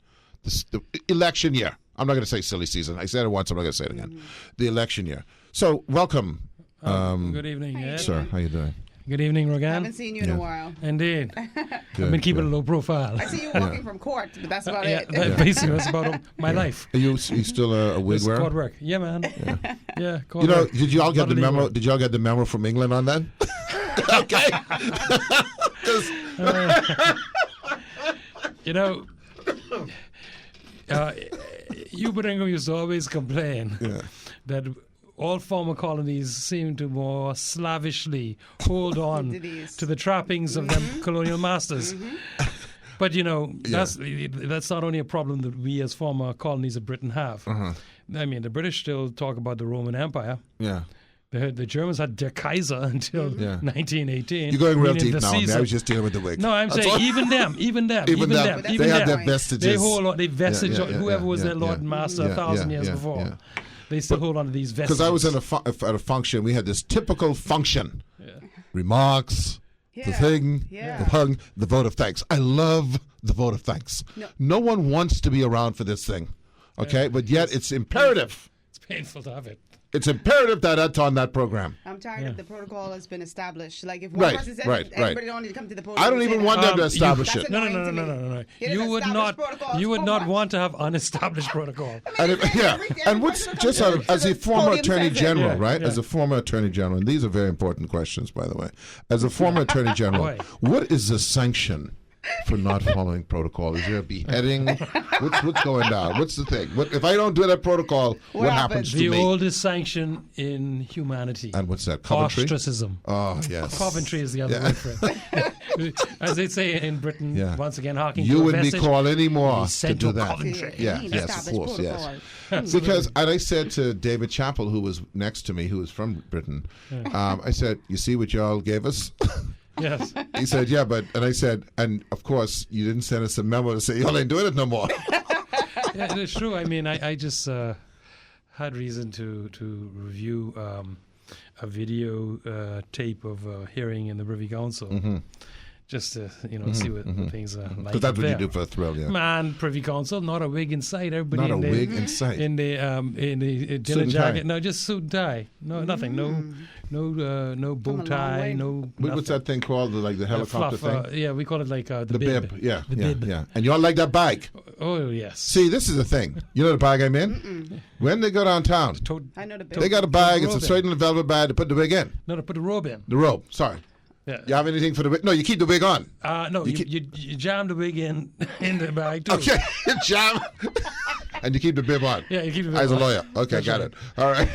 the election year. I'm not going to say silly season. I said it once. I'm not going to say it again. The election year. So welcome. Good evening, Ed. Sir, how you doing? Good evening, I Rogan. haven't seen you in a while. Indeed. Good, I've been keeping good. a low profile. I see you walking from court, but that's about it. Basically, that's about my life. Are you still a wig It's wearer? court work. Yeah, man. Yeah, court work. Did you all get Not the a memo? legal. Did you all get the memo from England on that? Okay. Hubert Ingham used to always complain that all former colonies seem to more slavishly hold on to the trappings of them colonial masters. But that's not only a problem that we as former colonies of Britain have. I mean, the British still talk about the Roman Empire. Yeah. The Germans had Der Kaiser until 1918. You're going real meaning deep the now. I mean, Caesar- I was just dealing with the wig. No, I'm That's saying all. even them. They have their vestiges. They hold on. They vestige whoever was their lord yeah. and master 1,000 years before. Yeah. They still hold on to these vestiges. Because I was at a function, we had this typical function. Remarks, the thing, the hug, the vote of thanks. I love the vote of thanks. No one wants to be around for this thing, okay? But yet it's imperative. It's painful to have it. It's imperative that it's on that program. I'm tired of the protocol has been established. Like if one person says everybody don't need to come to the podium. I don't even want them to establish it. No. You would not want to have unestablished protocol. And what's just as a former attorney general, right? As a former attorney general, and these are very important questions, by the way. As a former attorney general, what is the sanction for not following protocol? Is there a beheading? What's going down? What's the thing? If I don't do that protocol, what happens to the me? The oldest sanction in humanity. And what's that? Coventry? Ostracism. Oh, yes. Coventry is the other word for it. As they say in Britain, once again, harking you to a wouldn't be message, called anymore to sent do to that. Coventry. Yes, of course, yes. Because, and I said to David Chappell, who was next to me, who was from Britain, I said, you see what y'all gave us? Yes. He said, yeah, and I said, and of course, you didn't send us a memo to say, y'all ain't doing it no more. Yeah, it's true. I mean, I just, had reason to review a video tape of a hearing in the Privy Council. Just to see what things are like. Because that's what you do for a thrill, yeah. Man, Privy Council, not a wig in sight. Everybody not a wig in sight. In the dinner jacket. No, just suit and tie. No, nothing. No bow tie. No. What's that thing called? Like the helicopter fluff, thing? Yeah, we call it like the bib. Yeah, the bib. Yeah. And you all like that bag? Oh yes. See, this is the thing. You know the bag I'm in? When they go downtown, I know the bib. they got a bag. It's a straight velvet bag to put the wig in. No, to put the robe in. The robe. Sorry. Yeah. You have anything for the wig? No, you keep the wig on. No, you jam the wig in the bag too. Okay, jam. And you keep the bib on. Yeah, you keep the bib As on. a lawyer. Okay, That's got right. it. All right.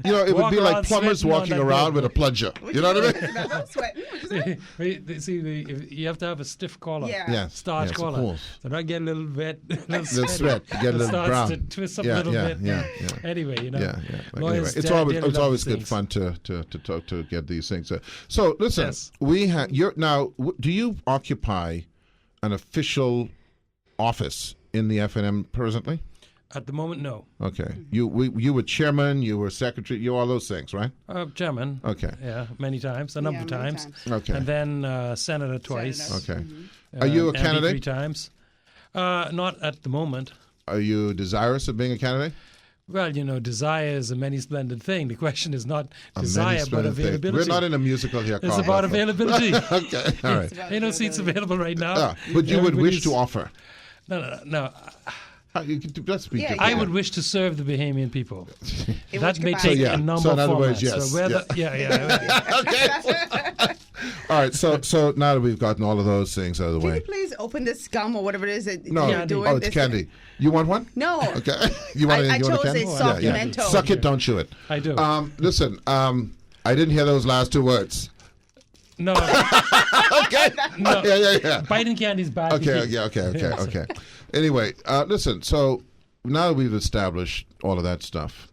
It would be like plumbers walking around with a plunger. You know what I mean? You have to have a stiff collar. Yeah. Starch collar. Of course. So not get a little wet, little sweat. Get a little starts brown. to twist up a little bit. Yeah. Anyway, Yeah. lawyers It's always good fun to talk to get these things. So listen, Yes. we have do you occupy an official office in the FNM presently? At the moment, no. Okay. You were chairman, you were secretary, you all those things, right? Chairman. Okay. Yeah, many times, a number of many times. Okay. And then senator twice. Okay. Are you a MD candidate? 3 times. Not at the moment. Are you desirous of being a candidate? Well, desire is a many splendid thing. The question is not desire, but availability. We're not in a musical here. It's about availability. Okay, all right. Ain't no seats available right now. But you would wish to offer. No. Let's speak. I would wish to serve the Bahamian people. In That which may capacity? take a number in of other formats. words, yes. So whether, Okay. All right. So now that we've gotten all of those things out of the Can way. you please open this gum or whatever it is that No. you're doing? Oh, it's candy. You want one? No. Okay. You want I you want chose candy? a soft Yeah. Mentos. Suck it, don't chew it. I do. Listen. I didn't hear those last 2 words. No. Okay. No. Yeah. Biting candy is bad. Okay. Anyway, listen. So now that we've established all of that stuff,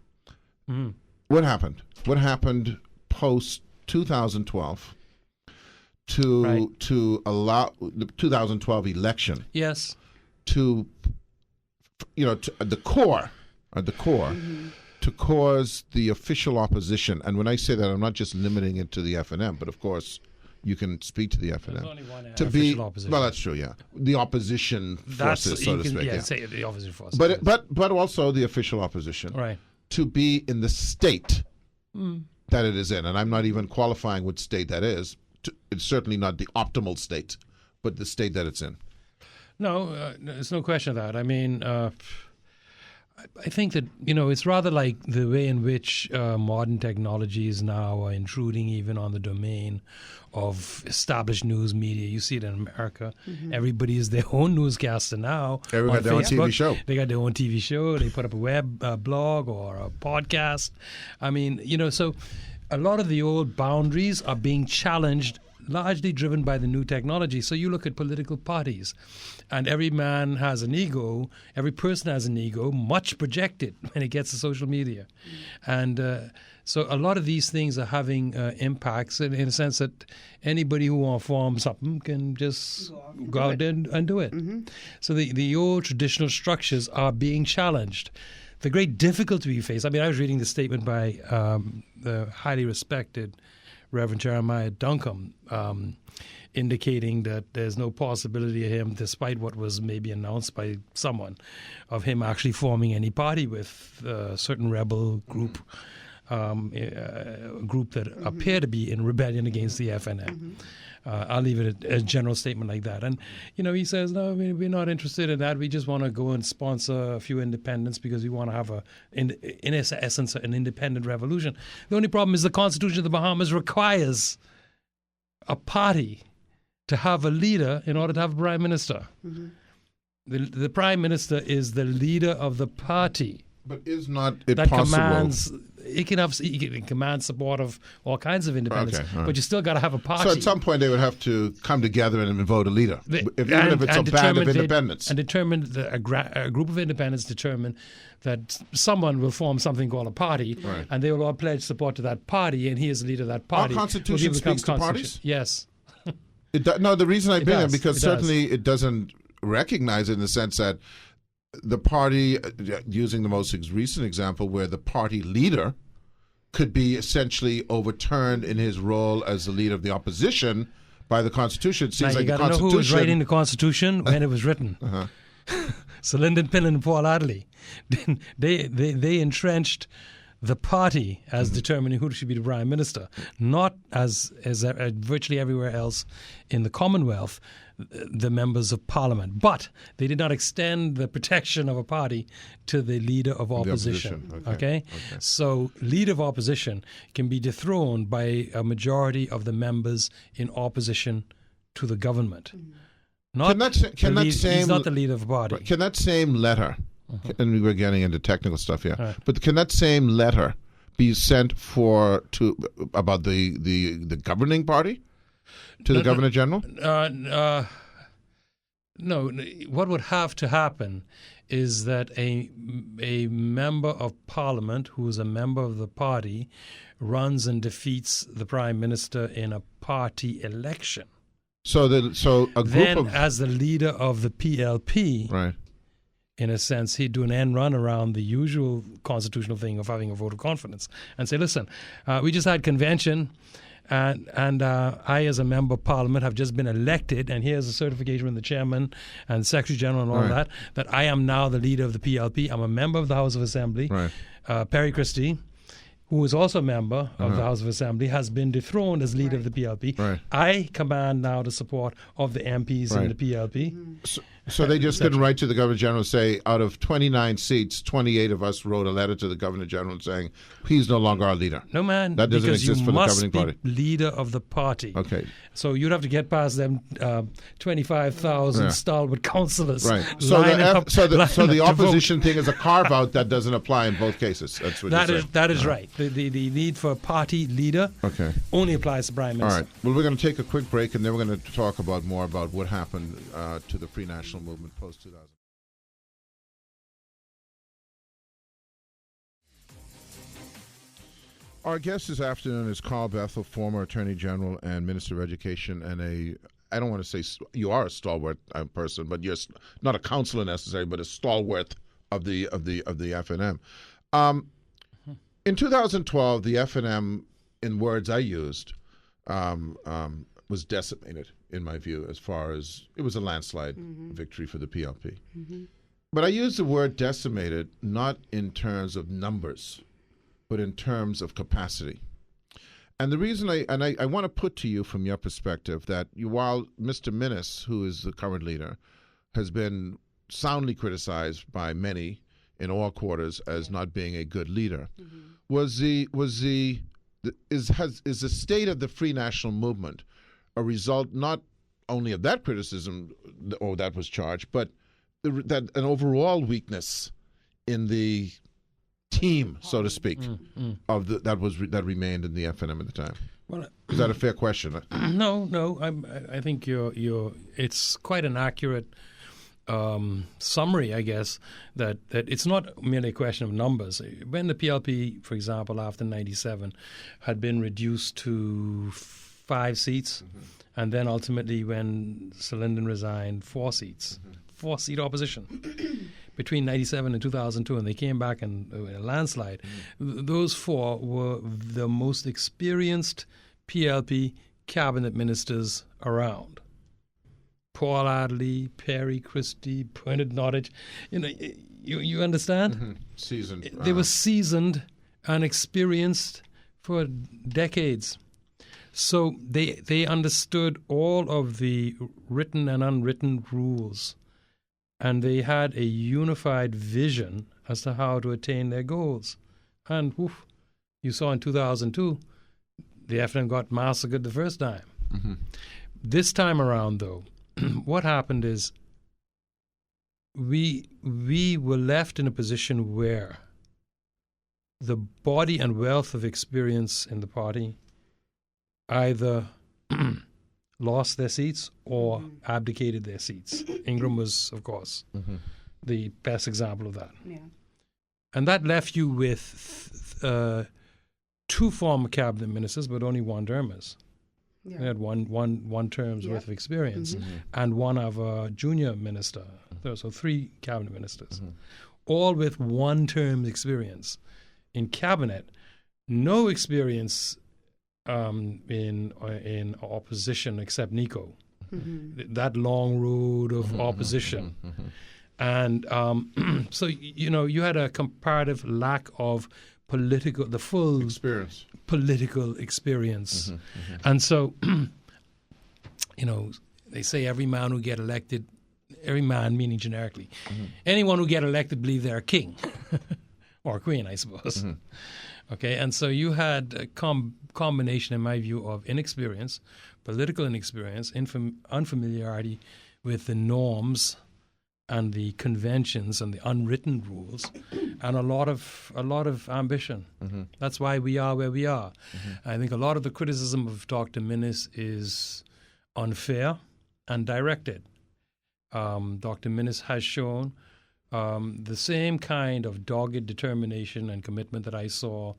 what happened? What happened post 2012 to allow the 2012 election? Yes. To the core, to cause the official opposition. And when I say that, I'm not just limiting it to the FNM, but of course, you can speak to the FNM. There's only one to official be opposition. Well, that's true. Yeah, the opposition forces, so to speak. Yeah, say the opposition forces. But also the official opposition. Right. To be in the state that it is in, and I'm not even qualifying what state that is. It's certainly not the optimal state, but the state that it's in. No, there's no question of that. I mean, I think that, it's rather like the way in which modern technologies now are intruding even on the domain of established news media. You see it in America. Everybody is their own newscaster now. Everyone got their own TV show. They got their own TV show. They put up a web blog or a podcast. I mean, so a lot of the old boundaries are being challenged, largely driven by the new technology. So you look at political parties, and every man has an ego, every person has an ego, much projected when it gets to social media. And so a lot of these things are having impacts in a sense that anybody who wants to form something can just go out there and do it. So the old traditional structures are being challenged. The great difficulty we face, I was reading the statement by the highly respected Reverend Jeremiah Duncombe, indicating that there's no possibility of him, despite what was maybe announced by someone, of him actually forming any party with a certain rebel group, a group that appear to be in rebellion against the FNM. I'll leave it a general statement like that. And, he says, no, we're not interested in that. We just want to go and sponsor a few independents because we want to have, in essence, an independent revolution. The only problem is the Constitution of the Bahamas requires a party to have a leader in order to have a prime minister. The prime minister is the leader of the party. But is not it that possible? Commands, he can command support of all kinds of independents, right. but you still got to have a party. So at some point they would have to come together and vote a leader, even if it's a band of independents. And determine a group of independents determine that someone will form something called a party, right. and they will all pledge support to that party, and he is the leader of that party. Our Constitution speaks to parties? Yes. No, the reason I bring it because it certainly it doesn't recognize it in the sense that the party, using the most recent example, where the party leader could be essentially overturned in his role as the leader of the opposition by the Constitution. It seems now, like you the got to know who was writing the Constitution when it was written. So Lyndon Pinnon and Paul Adley, they entrenched the party as determining who should be the prime minister, not as virtually everywhere else in the Commonwealth, the members of parliament. But they did not extend the protection of a party to the leader of opposition. Okay? So leader of opposition can be dethroned by a majority of the members in opposition to the government. He's not the leader of a party. Can that same letter, and we were getting into technical stuff here, but can that same letter be sent about the governing party to the Governor General? No. What would have to happen is that a member of Parliament who is a member of the party runs and defeats the Prime Minister in a party election. So a group as the leader of the PLP, right, in a sense, he'd do an end run around the usual constitutional thing of having a vote of confidence and say, listen, we just had convention and I, as a member of Parliament, have just been elected, and here's a certification from the chairman and Secretary General and all that I am now the leader of the PLP. I'm a member of the House of Assembly. Right. Perry Christie, who is also a member of the House of Assembly, has been dethroned as leader of the PLP. Right. I command now the support of the MPs in the PLP. So they just couldn't write to the Governor General and say, out of 29 seats, 28 of us wrote a letter to the Governor General saying, he's no longer our leader. No, man. That doesn't exist for the governing party. Because you must be leader of the party. Okay. So you'd have to get past them 25,000 stalwart councillors. Right. So the opposition thing is a carve-out that doesn't apply in both cases. That's what you're saying. That is right. The need for a party leader only applies to Prime Minister. All right. Well, we're going to take a quick break, and then we're going to talk more about what happened to the Free National Movement post-2000. Our guest this afternoon is Carl Bethel, former Attorney General and Minister of Education, and I don't want to say you are a stalwart person, but you're not a counselor necessarily, but a stalwart of the FNM. In 2012, the FNM, in words I used, was decimated, in my view, as far as it was a landslide victory for the PLP. But I use the word decimated not in terms of numbers, but in terms of capacity. And the reason I want to put to you from your perspective that while Mr. Minnis, who is the current leader, has been soundly criticized by many in all quarters as not being a good leader, is the state of the Free National Movement a result not only of that criticism or that was charged, but that an overall weakness in the team, so to speak, of that remained in the FNM at the time. Well, is that a fair question? No. I think it's quite an accurate summary, I guess, that it's not merely a question of numbers. When the PLP, for example, after 97, had been reduced to 5 seats, and then ultimately when Sir Lyndon resigned, 4 seats, 4-seat opposition between 97 and 2002, and they came back in a landslide. Those 4 were the most experienced PLP cabinet ministers around. Paul Adley, Perry Christie, Bernard Nottage. You understand? Seasoned. They were seasoned and experienced for decades. So they understood all of the written and unwritten rules, and they had a unified vision as to how to attain their goals. And you saw in 2002, the FNM got massacred the first time. This time around, though, what happened is we were left in a position where the body and wealth of experience in the party either lost their seats or abdicated their seats. Ingram was, of course, the best example of that. Yeah. And that left you with 2 former cabinet ministers, but only one Dermers. Yeah. They had one term's worth of experience, and one of a junior minister. So 3 cabinet ministers, all with 1 term experience in cabinet, no experience in opposition except Nico. That long road of opposition. And so, you had a comparative lack of the full experience. Political experience. And so, they say every man who get elected, every man meaning generically, anyone who get elected believe they're a king or queen, I suppose. Okay, and so you had a combination, in my view, of inexperience, political inexperience, unfamiliarity with the norms and the conventions and the unwritten rules, and a lot of ambition. That's why we are where we are. I think a lot of the criticism of Dr. Minnis is unfair and directed. Dr. Minnis has shown the same kind of dogged determination and commitment that I saw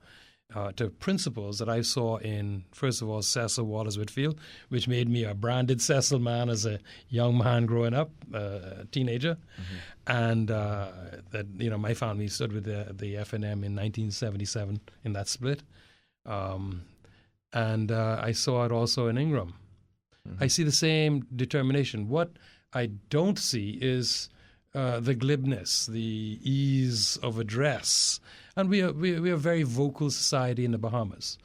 to principles that I saw in, first of all, Cecil Wallace Whitfield, which made me a branded Cecil man as a young man growing up, a teenager. And that, my family stood with the FNM in 1977 in that split. And I saw it also in Ingram. I see the same determination. What I don't see is the glibness, the ease of address. And we are a very vocal society in the Bahamas.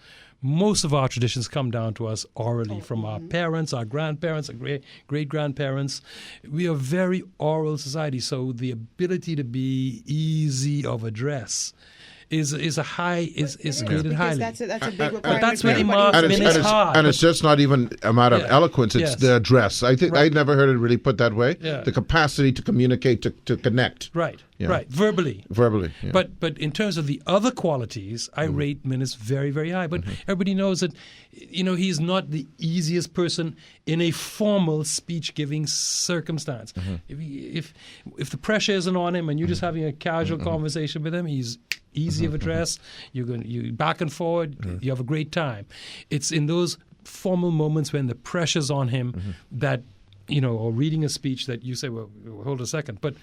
Most of our traditions come down to us orally from our parents, our grandparents, our great-grandparents. We are a very oral society, so the ability to be easy of address is graded highly. That's a big requirement. But that's really marked Minnis hard. And it's just not even a matter of eloquence, it's the address. I think I'd never heard it really put that way. Yeah. The capacity to communicate, to connect. Right, verbally. Yeah. But in terms of the other qualities, I rate Minnis very, very high. But everybody knows that, he's not the easiest person in a formal speech-giving circumstance. If the pressure isn't on him and you're just having a casual conversation with him, he's easy of address. You back and forward. You have a great time. It's in those formal moments when the pressure's on him that, or reading a speech that you say, well, hold a second, but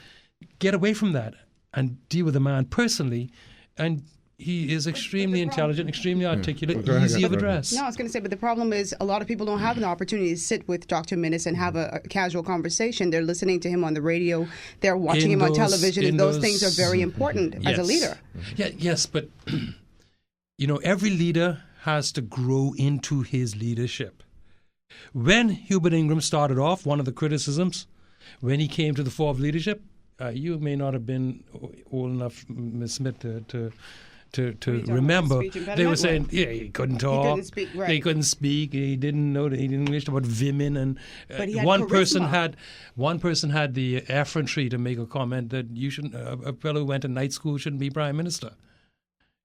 get away from that and deal with the man personally. And he is extremely intelligent, extremely articulate, easy of address. No, I was going to say, but the problem is a lot of people don't have an opportunity to sit with Dr. Minnis and have a casual conversation. They're listening to him on the radio. They're watching him on television. And those things are very important as a leader. Yes, but, every leader has to grow into his leadership. When Hubert Ingram started off, one of the criticisms, when he came to the fore of leadership, you may not have been old enough, Ms. Smith, to remember. They were saying, he couldn't talk. He couldn't speak, right. He couldn't speak. He didn't know that he didn't English about women. And one person had the effrontery to make a comment that you shouldn't. A fellow who went to night school shouldn't be prime minister.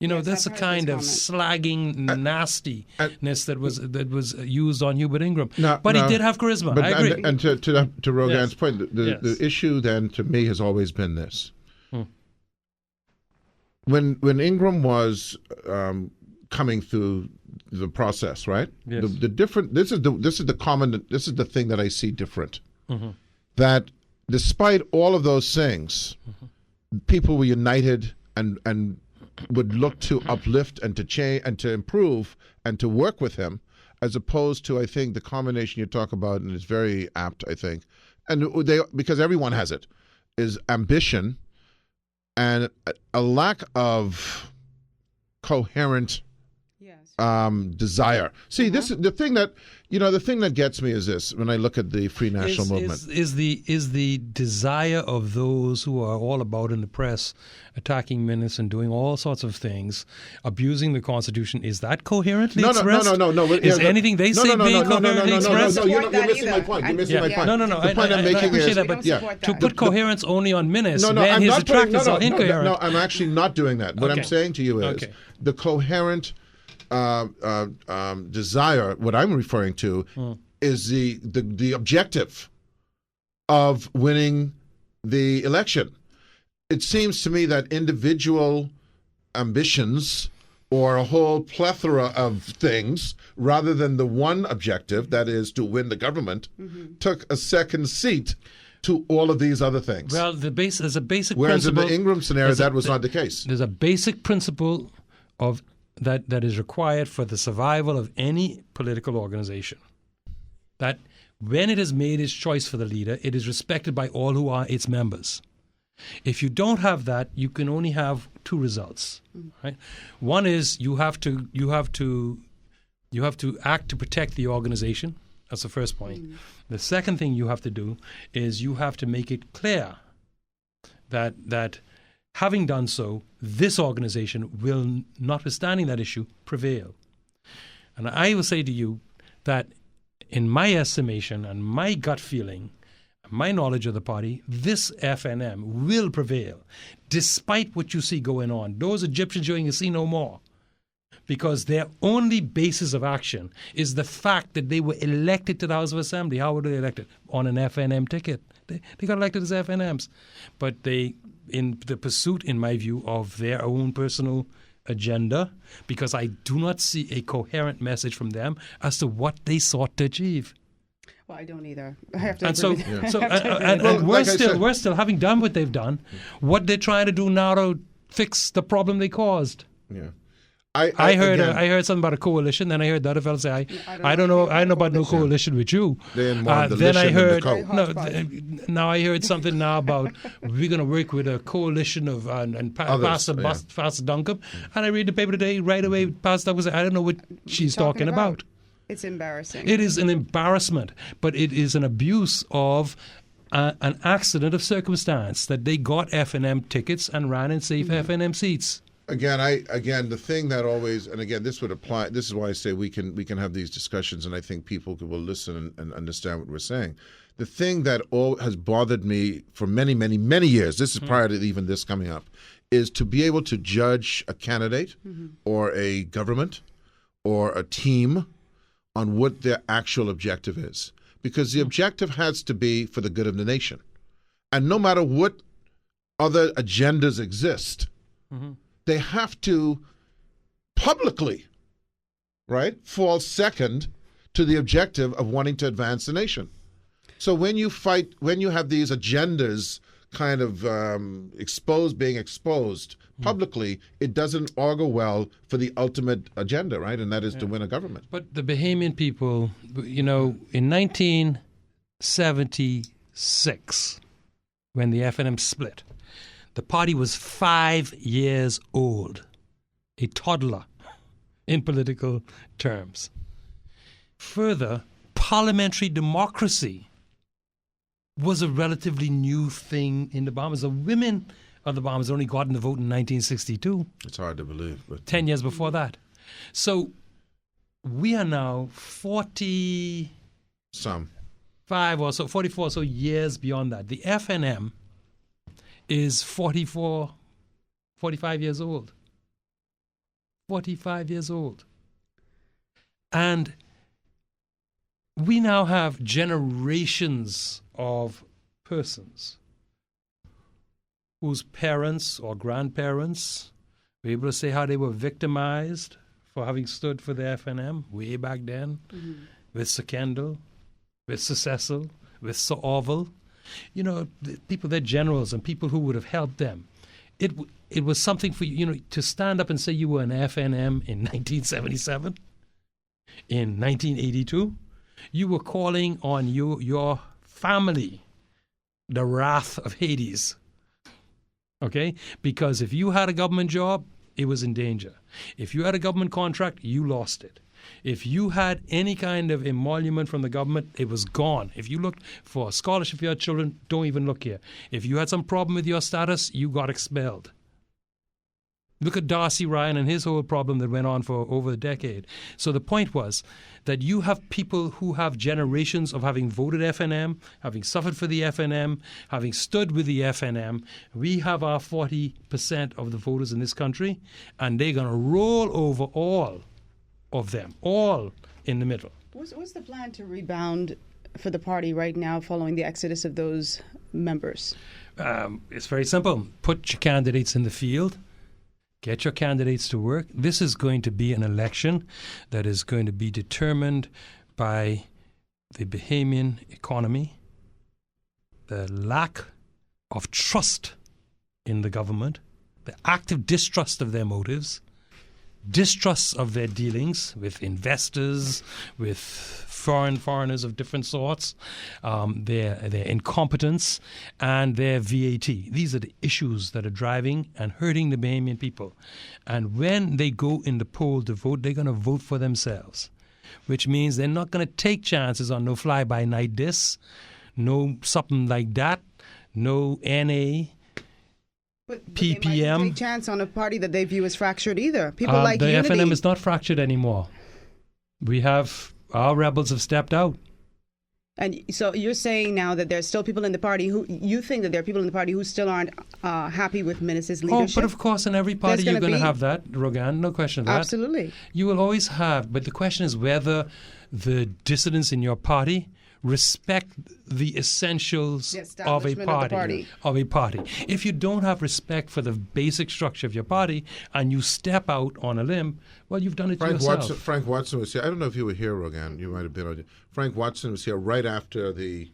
That's a kind of slagging nastiness that was used on Hubert Ingram. But he did have charisma. But, I agree. And to Rogan's point, the issue then to me has always been this. When Ingram was coming through the process, right? Yes. The different. This is the thing that I see different. That despite all of those things, people were united and would look to uplift and to change and to improve and to work with him, as opposed to, I think, the combination you talk about, and it's very apt, I think, and because everyone has it, is ambition and a lack of coherent desire. See, this is the thing that the thing that gets me is this: when I look at the Free National Movement, is the desire of those who are all about in the press, attacking Minnis and doing all sorts of things, abusing the Constitution. Is that coherently expressed? No. Is anything they say being coherently expressed? No, you're missing my point. You're missing my point. No. The point I'm making is to put coherence only on Minnis when his detractors are incoherent. No, I'm actually not doing that. What I'm saying to you is the coherent desire. What I'm referring to is the objective of winning the election. It seems to me that individual ambitions or a whole plethora of things rather than the one objective, that is to win the government, took a second seat to all of these other things. Well, there's a basic Whereas principle. in the Ingram scenario, that was not the case. There's a basic principle of that is required for the survival of any political organization. That when it has made its choice for the leader, it is respected by all who are its members. If you don't have that, you can only have two results. Right? One is you have to act to protect the organization. That's the first point. The second thing you have to do is you have to make it clear that having done so, this organization will, notwithstanding that issue, prevail. And I will say to you that in my estimation and my gut feeling, my knowledge of the party, this FNM will prevail, despite what you see going on. Those Egyptians you see no more. Because their only basis of action is the fact that they were elected to the House of Assembly. How were they elected? On an FNM ticket. They got elected as FNMs. But they, in the pursuit, in my view, of their own personal agenda, because I do not see a coherent message from them as to what they sought to achieve. Well, I don't either. I have to and agree so, with you. and we're still having done what they've done. What they're trying to do now to fix the problem they caused. Yeah. I heard something about a coalition. Then I heard the other fellow say, I don't know about no coalition with you. Then I heard now I heard something now about we're going to work with a coalition of Pastor Duncan. And I read the paper today right away. Pastor Duncan said, I don't know what she's talking about. It's embarrassing. It is an embarrassment, but it is an abuse of an accident of circumstance that they got FNM tickets and ran in safe FNM seats. Again, the thing that always, and again, this would apply. This is why I say we can have these discussions, and I think people will listen and understand what we're saying. The thing that has bothered me for many, many, many years, this is prior to even this coming up, is to be able to judge a candidate or a government or a team on what their actual objective is. Because the objective has to be for the good of the nation. And no matter what other agendas exist, they have to publicly, fall second to the objective of wanting to advance the nation. So when you have these agendas kind of being exposed publicly, it doesn't augur well for the ultimate agenda, right? And that is to win a government. But the Bahamian people, in 1976, when the FNM split, the party was 5 years old, a toddler in political terms. Further, parliamentary democracy was a relatively new thing in the Bahamas. The women of the Bahamas only got in the vote in 1962. It's hard to believe. But 10 years before that. So we are now 45 or so, 44 or so years beyond that. The FNM is 45 years old. 45 years old. And we now have generations of persons whose parents or grandparents were able to say how they were victimized for having stood for the FNM way back then, with Sir Kendall, with Sir Cecil, with Sir Orville. People, they're generals and people who would have helped them. It was something for you, to stand up and say you were an FNM in 1977, in 1982. You were calling on your family the wrath of Hades. Okay? Because if you had a government job, it was in danger. If you had a government contract, you lost it. If you had any kind of emolument from the government, it was gone. If you looked for a scholarship for your children, don't even look here. If you had some problem with your status, you got expelled. Look at Darcy Ryan and his whole problem that went on for over a decade. So the point was that you have people who have generations of having voted FNM, having suffered for the FNM, having stood with the FNM. We have our 40% of the voters in this country, and they're going to roll over all of them, all in the middle. What's the plan to rebound for the party right now following the exodus of those members? It's very simple. Put your candidates in the field. Get your candidates to work. This is going to be an election that is going to be determined by the Bahamian economy, the lack of trust in the government, the active distrust of their motives, distrust of their dealings with investors, with foreigners of different sorts, their incompetence, and their VAT. These are the issues that are driving and hurting the Bahamian people. And when they go in the poll to vote, they're going to vote for themselves, which means they're not going to take chances on no fly-by-night this, no something like that, no NA, but PPM. They might take chance on a party that they view as fractured either. People like the unity. FNM is not fractured anymore. Our rebels have stepped out. And so you're saying now that there's still people in the party who you think that there are people in the party who still aren't happy with Minnes's leadership? Oh, but of course, in every party you're going to have that, Rogan. No question of that. Absolutely. You will always have, but the question is whether the dissidents in your party respect the essentials of a party. If you don't have respect for the basic structure of your party and you step out on a limb, well, you've done it to yourself. Frank Watson was here. I don't know if you were here, Rogan. You might have been. Frank Watson was here right after the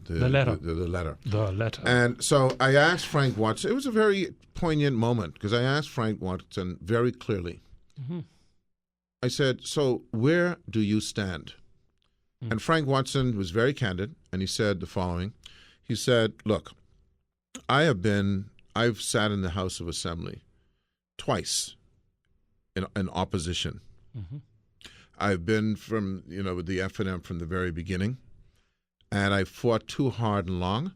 letter. And so I asked Frank Watson. It was a very poignant moment because I asked Frank Watson very clearly. Mm-hmm. I said, "So where do you stand?" Mm. And Frank Watson was very candid, and he said the following. He said, "Look, I've sat in the House of Assembly twice in opposition. Mm-hmm. I've been with the FNM from the very beginning, and I fought too hard and long.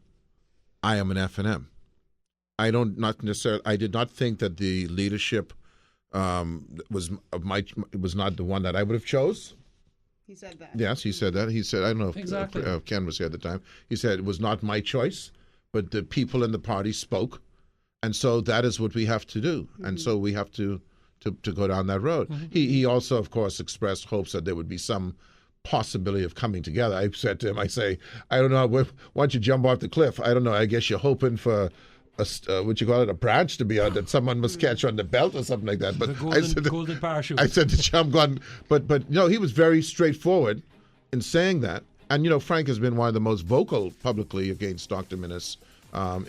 I am an FNM. I did not think that the leadership was not the one that I would have chose." He said that. Yes, he said that. He said, I don't know if Ken was here at the time. He said it was not my choice, but the people in the party spoke, and so that is what we have to do. Mm-hmm. And so we have to go down that road. Mm-hmm. He also, of course, expressed hopes that there would be some possibility of coming together. I said to him, I don't know, why don't you jump off the cliff? I don't know, I guess you're hoping for a branch to be on that someone must catch on the belt or something like that. But the golden parachute. I said to Chum, but he was very straightforward in saying that. And Frank has been one of the most vocal publicly against Dr. Minnis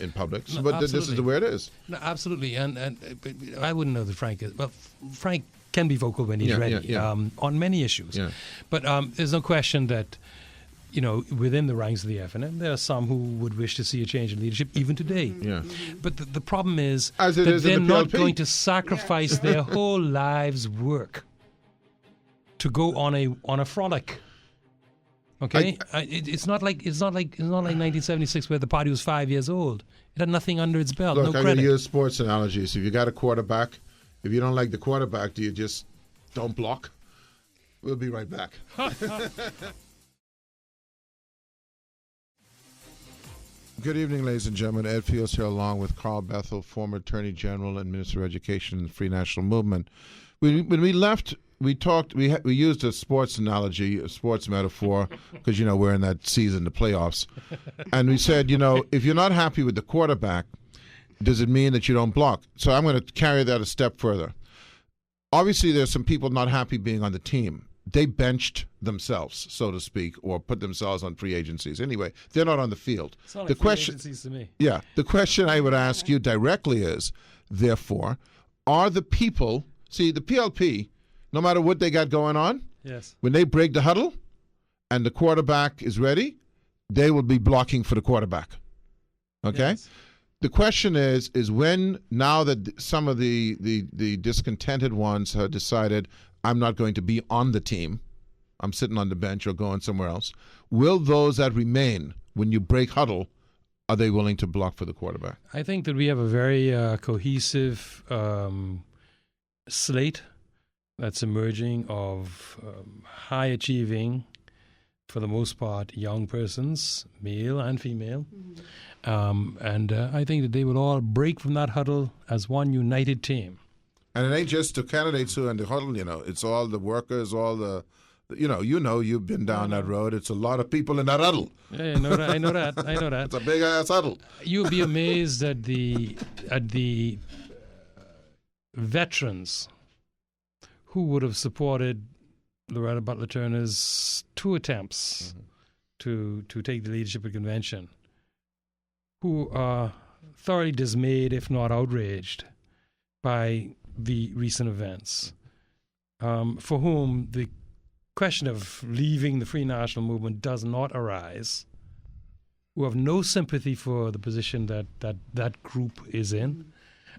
in public. So, but this is the way it is. No, absolutely, and I wouldn't know that Frank is. Well, Frank can be vocal when he's ready on many issues. Yeah. But there's no question that. Within the ranks of the FNM, there are some who would wish to see a change in leadership even today. Yeah. But the problem is that they're not going to sacrifice their whole lives' work to go on a frolic. Okay, it's not like 1976 where the party was 5 years old. It had nothing under its belt. Look, no I'm credit. going to use sports analogies. If you got a quarterback, if you don't like the quarterback, do you just don't block? We'll be right back. Good evening, ladies and gentlemen. Ed Fields here along with Carl Bethel, former Attorney General and Minister of Education in the Free National Movement. When we left, we used a sports analogy, a sports metaphor, because, we're in that season, the playoffs. And we said, if you're not happy with the quarterback, does it mean that you don't block? So I'm going to carry that a step further. Obviously, there's some people not happy being on the team. They benched themselves, so to speak, or put themselves on free agencies. Anyway, they're not on the field. It's not like free agencies to me. Yeah. The question I would ask you directly is, therefore, are the people, see, the PLP, no matter what they got going on, yes, when they break the huddle and the quarterback is ready, they will be blocking for the quarterback. Okay? Yes. The question is when, now that some of the discontented ones have decided, I'm not going to be on the team, I'm sitting on the bench or going somewhere else, will those that remain, when you break huddle, are they willing to block for the quarterback? I think that we have a very cohesive slate that's emerging of high-achieving, for the most part, young persons, male and female. Mm-hmm. And I think that they will all break from that huddle as one united team. And it ain't just the candidates who are in the huddle, it's all the workers, all the You've been down that road. It's a lot of people in that huddle. Yeah, I know that. It's a big ass huddle. You'll be amazed at the veterans who would have supported Loretta Butler Turner's 2 attempts to take the leadership of the convention, who are thoroughly dismayed, if not outraged, by the recent events, for whom the question of leaving the Free National Movement does not arise, who have no sympathy for the position that group is in,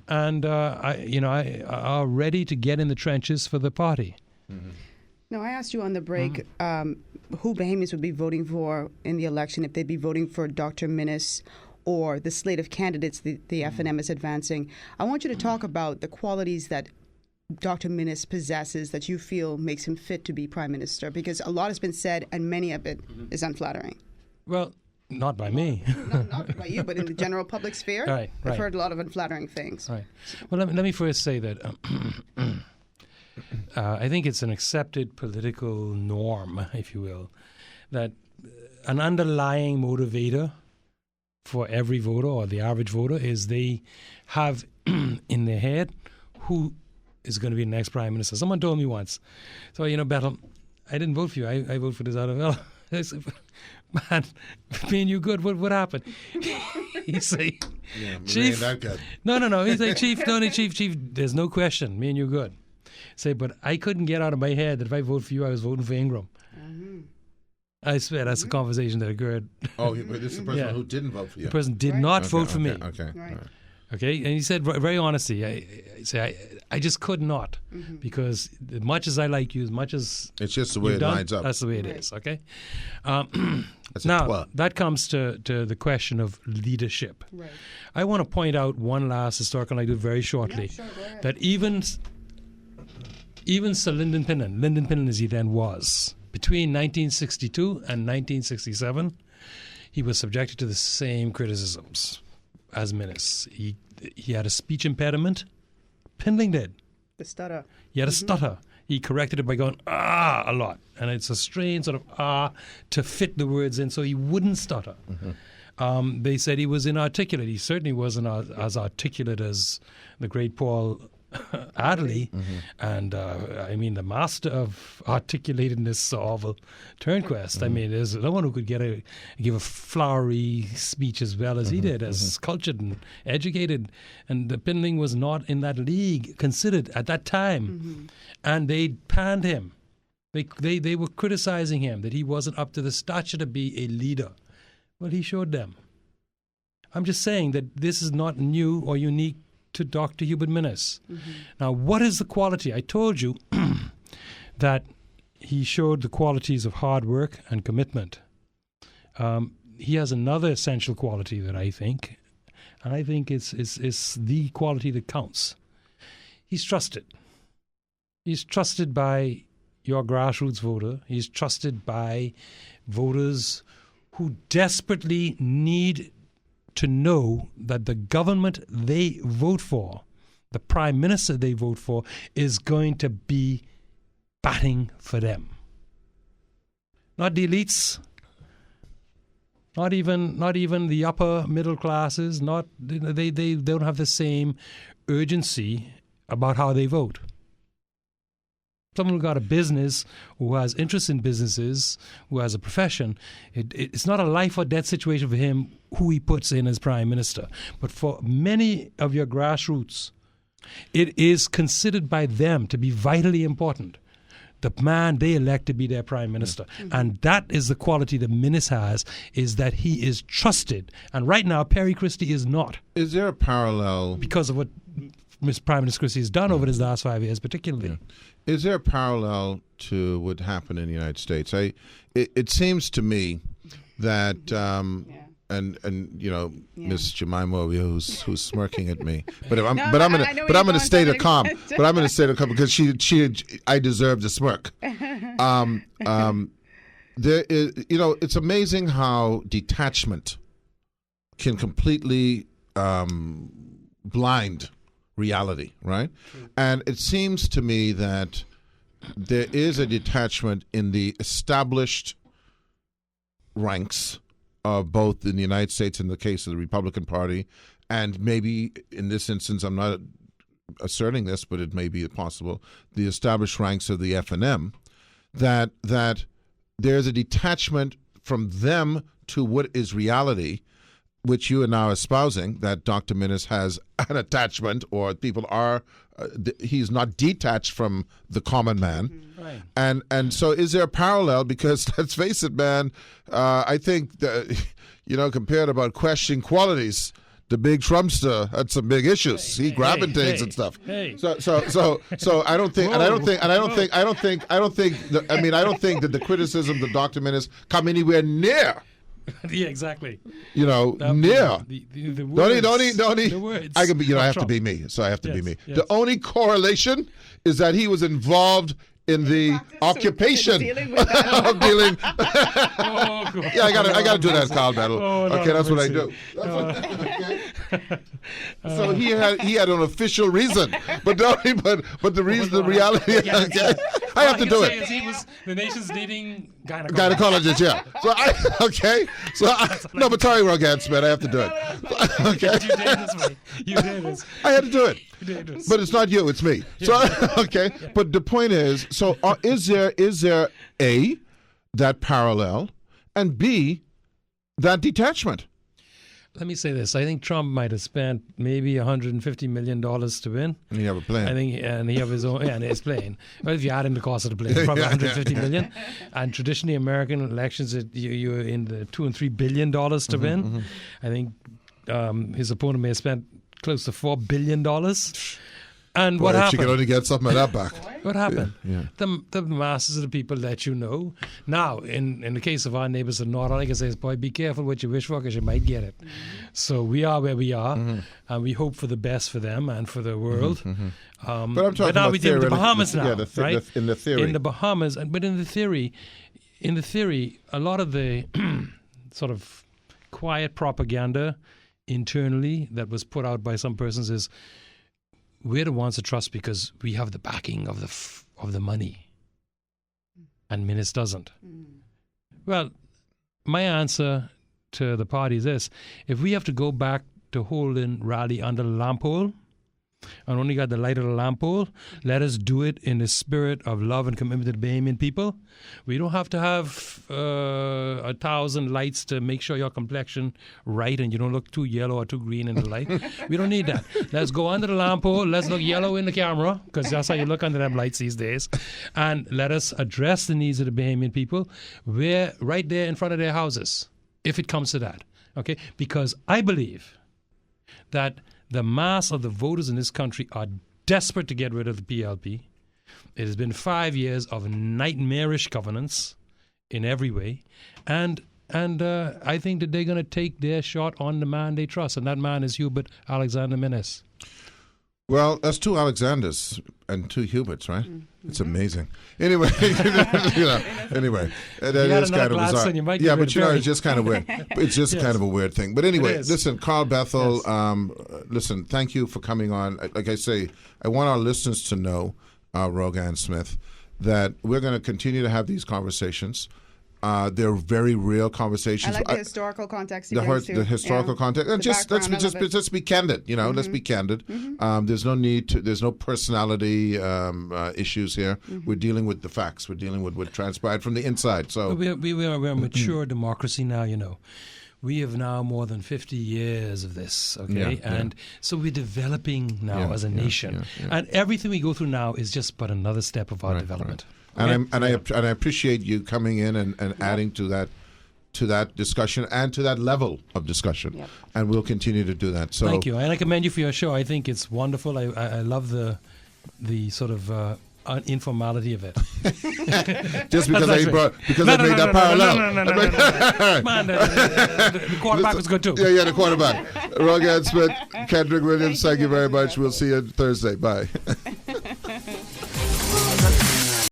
and are ready to get in the trenches for the party. Mm-hmm. No, I asked you on the break who Bahamians would be voting for in the election, if they'd be voting for Dr. Minnis or the slate of candidates the FNM is advancing. I want you to talk about the qualities that Dr. Minnis possesses that you feel makes him fit to be Prime Minister, because a lot has been said and many of it is unflattering. Well, not by me. Not by you, but in the general public sphere. Right. I've heard a lot of unflattering things. Right. Well, let me first say that I think it's an accepted political norm, if you will, that an underlying motivator for every voter or the average voter is they have in their head who is going to be the next Prime Minister. Someone told me once, Bethel, I didn't vote for you. I voted for this other fellow. I said, man, me and you good. What happened? He say, Chief. That good. No. He say, Chief, there's no question. Me and you good. Say, but I couldn't get out of my head that if I vote for you, I was voting for Ingram. Mm-hmm. I swear that's a conversation that occurred. Oh, this is the person who didn't vote for you. The person did not vote for me. Okay. Right. Okay, and he said very honestly, I just could not, because as much as I like you, as much as it's just the way it lines up. That's the way it is. Okay. Now that comes to the question of leadership. Right. I want to point out one last historical, and I do it very shortly, that even Sir Lyndon Pinnon as he then was, between 1962 and 1967, he was subjected to the same criticisms as Minnis. He had a speech impediment. Pinling did. The stutter. He had a stutter. He corrected it by going, a lot. And it's a strange sort of to fit the words in so he wouldn't stutter. Mm-hmm. They said he was inarticulate. He certainly wasn't as articulate as the great Paul Adderley, and the master of articulatedness, Orville Turnquest. I mean, there's no one who could give a flowery speech as well as he did, as cultured and educated. And the Pinling was not in that league considered at that time, and they panned him. They were criticizing him that he wasn't up to the stature to be a leader. Well, he showed them. I'm just saying that this is not new or unique to Dr. Hubert Minnis. Now, what is the quality? I told you that he showed the qualities of hard work and commitment. He has another essential quality that I think, and I think it's the quality that counts. He's trusted. He's trusted by your grassroots voter. He's trusted by voters who desperately need to know that the government they vote for, the Prime Minister they vote for, is going to be batting for them. Not the elites, not even the upper middle classes. They don't have the same urgency about how they vote. Someone who got a business, who has interest in businesses, who has a profession, it's not a life or death situation for him who he puts in as Prime Minister. But for many of your grassroots, it is considered by them to be vitally important, the man they elect to be their Prime Minister. And that is the quality that Minnis has, is that he is trusted. And right now, Perry Christie is not. Is there a parallel? Because of what Prime Minister Christie has done over his last 5 years, particularly. Yeah. Is there a parallel to what happened in the United States? It seems to me that Miss Jemima over here who's smirking at me, but I'm going to stay calm. But I'm going to stay calm because I deserve the smirk. There is, it's amazing how detachment can completely blind reality, right? And it seems to me that there is a detachment in the established ranks of both in the United States in the case of the Republican Party, and maybe in this instance, I'm not asserting this, but it may be possible, the established ranks of the FNM, that there's a detachment from them to what is reality, which you are now espousing, that Dr. Minnis has an attachment, or people are, he's not detached from the common man. Right. And so is there a parallel? Because let's face it, man, I think, compared about questioning qualities, the big Trumpster had some big issues. He grabbing things and stuff. So I don't think, and I don't think that the criticism of Dr. Minnis come anywhere near. Yeah, exactly. Near. The words, don't he? The words. I can be. I have Trump. to be me. So I have to be me. Yes. The only correlation is that he was involved in the occupation of dealing. Oh, God. Yeah, I got to do that, Carl Battle. Oh, okay, that's what I do. So he had an official reason, but the reason, the reality. Okay, I have to do it. He was the nation's leading gynecologist. Yeah. So no, but sorry, Rogan Smith, I have to do it. Okay. You did this, mate. You did this. I had to do it. You did this. But it's not you, it's me. So okay. But the point is, so is there A, that parallel, and B, that detachment? Let me say this. I think Trump might have spent maybe $150 million to win. And you have a plane. I think, and he have his own, and his plane. Well, if you add in the cost of the plane, probably $150 million. And traditionally, American elections, you're in the $2 and $3 billion to win. Mm-hmm. I think his opponent may have spent close to $4 billion. And what happened? She can only get something of that back. What happened? Yeah. The masses of the people let you know. Now, in the case of our neighbors in North, all I can say is, boy, be careful what you wish for, because you might get it. Mm-hmm. So we are where we are, and we hope for the best for them and for the world. Mm-hmm. But I'm talking now about we deal with the Bahamas now, right? In the theory. In the Bahamas, but in the theory, a lot of the sort of quiet propaganda internally that was put out by some persons is, we're the ones to trust because we have the backing of the money, and Minnis doesn't. Well, my answer to the party is this: if we have to go back to holding rally under the lamp pole and only got the light of the lamp pole, let us do it in the spirit of love and commitment to the Bahamian people. We don't have to have 1,000 lights to make sure your complexion right and you don't look too yellow or too green in the light. We don't need that. Let's go under the lamp pole. Let's look yellow in the camera, because that's how you look under them lights these days. And let us address the needs of the Bahamian people. We're right there in front of their houses, if it comes to that. Okay? Because I believe that the mass of the voters in this country are desperate to get rid of the PLP. It has been 5 years of nightmarish governance in every way. And I think that they're going to take their shot on the man they trust, and that man is Hubert Alexander Minnis. Well, that's two Alexanders and two Huberts, right? Mm-hmm. It's amazing. Anyway, anyway, that is kind of bizarre. Yeah, but it's just kind of weird. It's just kind of a weird thing. But anyway, listen, Carl Bethel, listen, thank you for coming on. Like I say, I want our listeners to know, Rogan Smith, that we're going to continue to have these conversations. They're very real conversations. I like the historical context. The historical context, and let's be candid. Let's be candid. Mm-hmm. There's no need to. There's no personality issues here. Mm-hmm. We're dealing with the facts. We're dealing with what transpired from the inside. So we're a mature democracy now. We have now more than 50 years of this, okay? So we're developing now as a nation. And everything we go through now is just but another step of our development. Right. And I appreciate you coming in and adding to that discussion and to that level of discussion. Yep. And we'll continue to do that. So thank you. And I commend you for your show. I think it's wonderful. I love the sort of informality of it. Just because I made that parallel. Man, the quarterback was good too. Yeah, the quarterback. Rogan Smith, Kendrick Williams, thank you very much. We'll see you Thursday. Bye.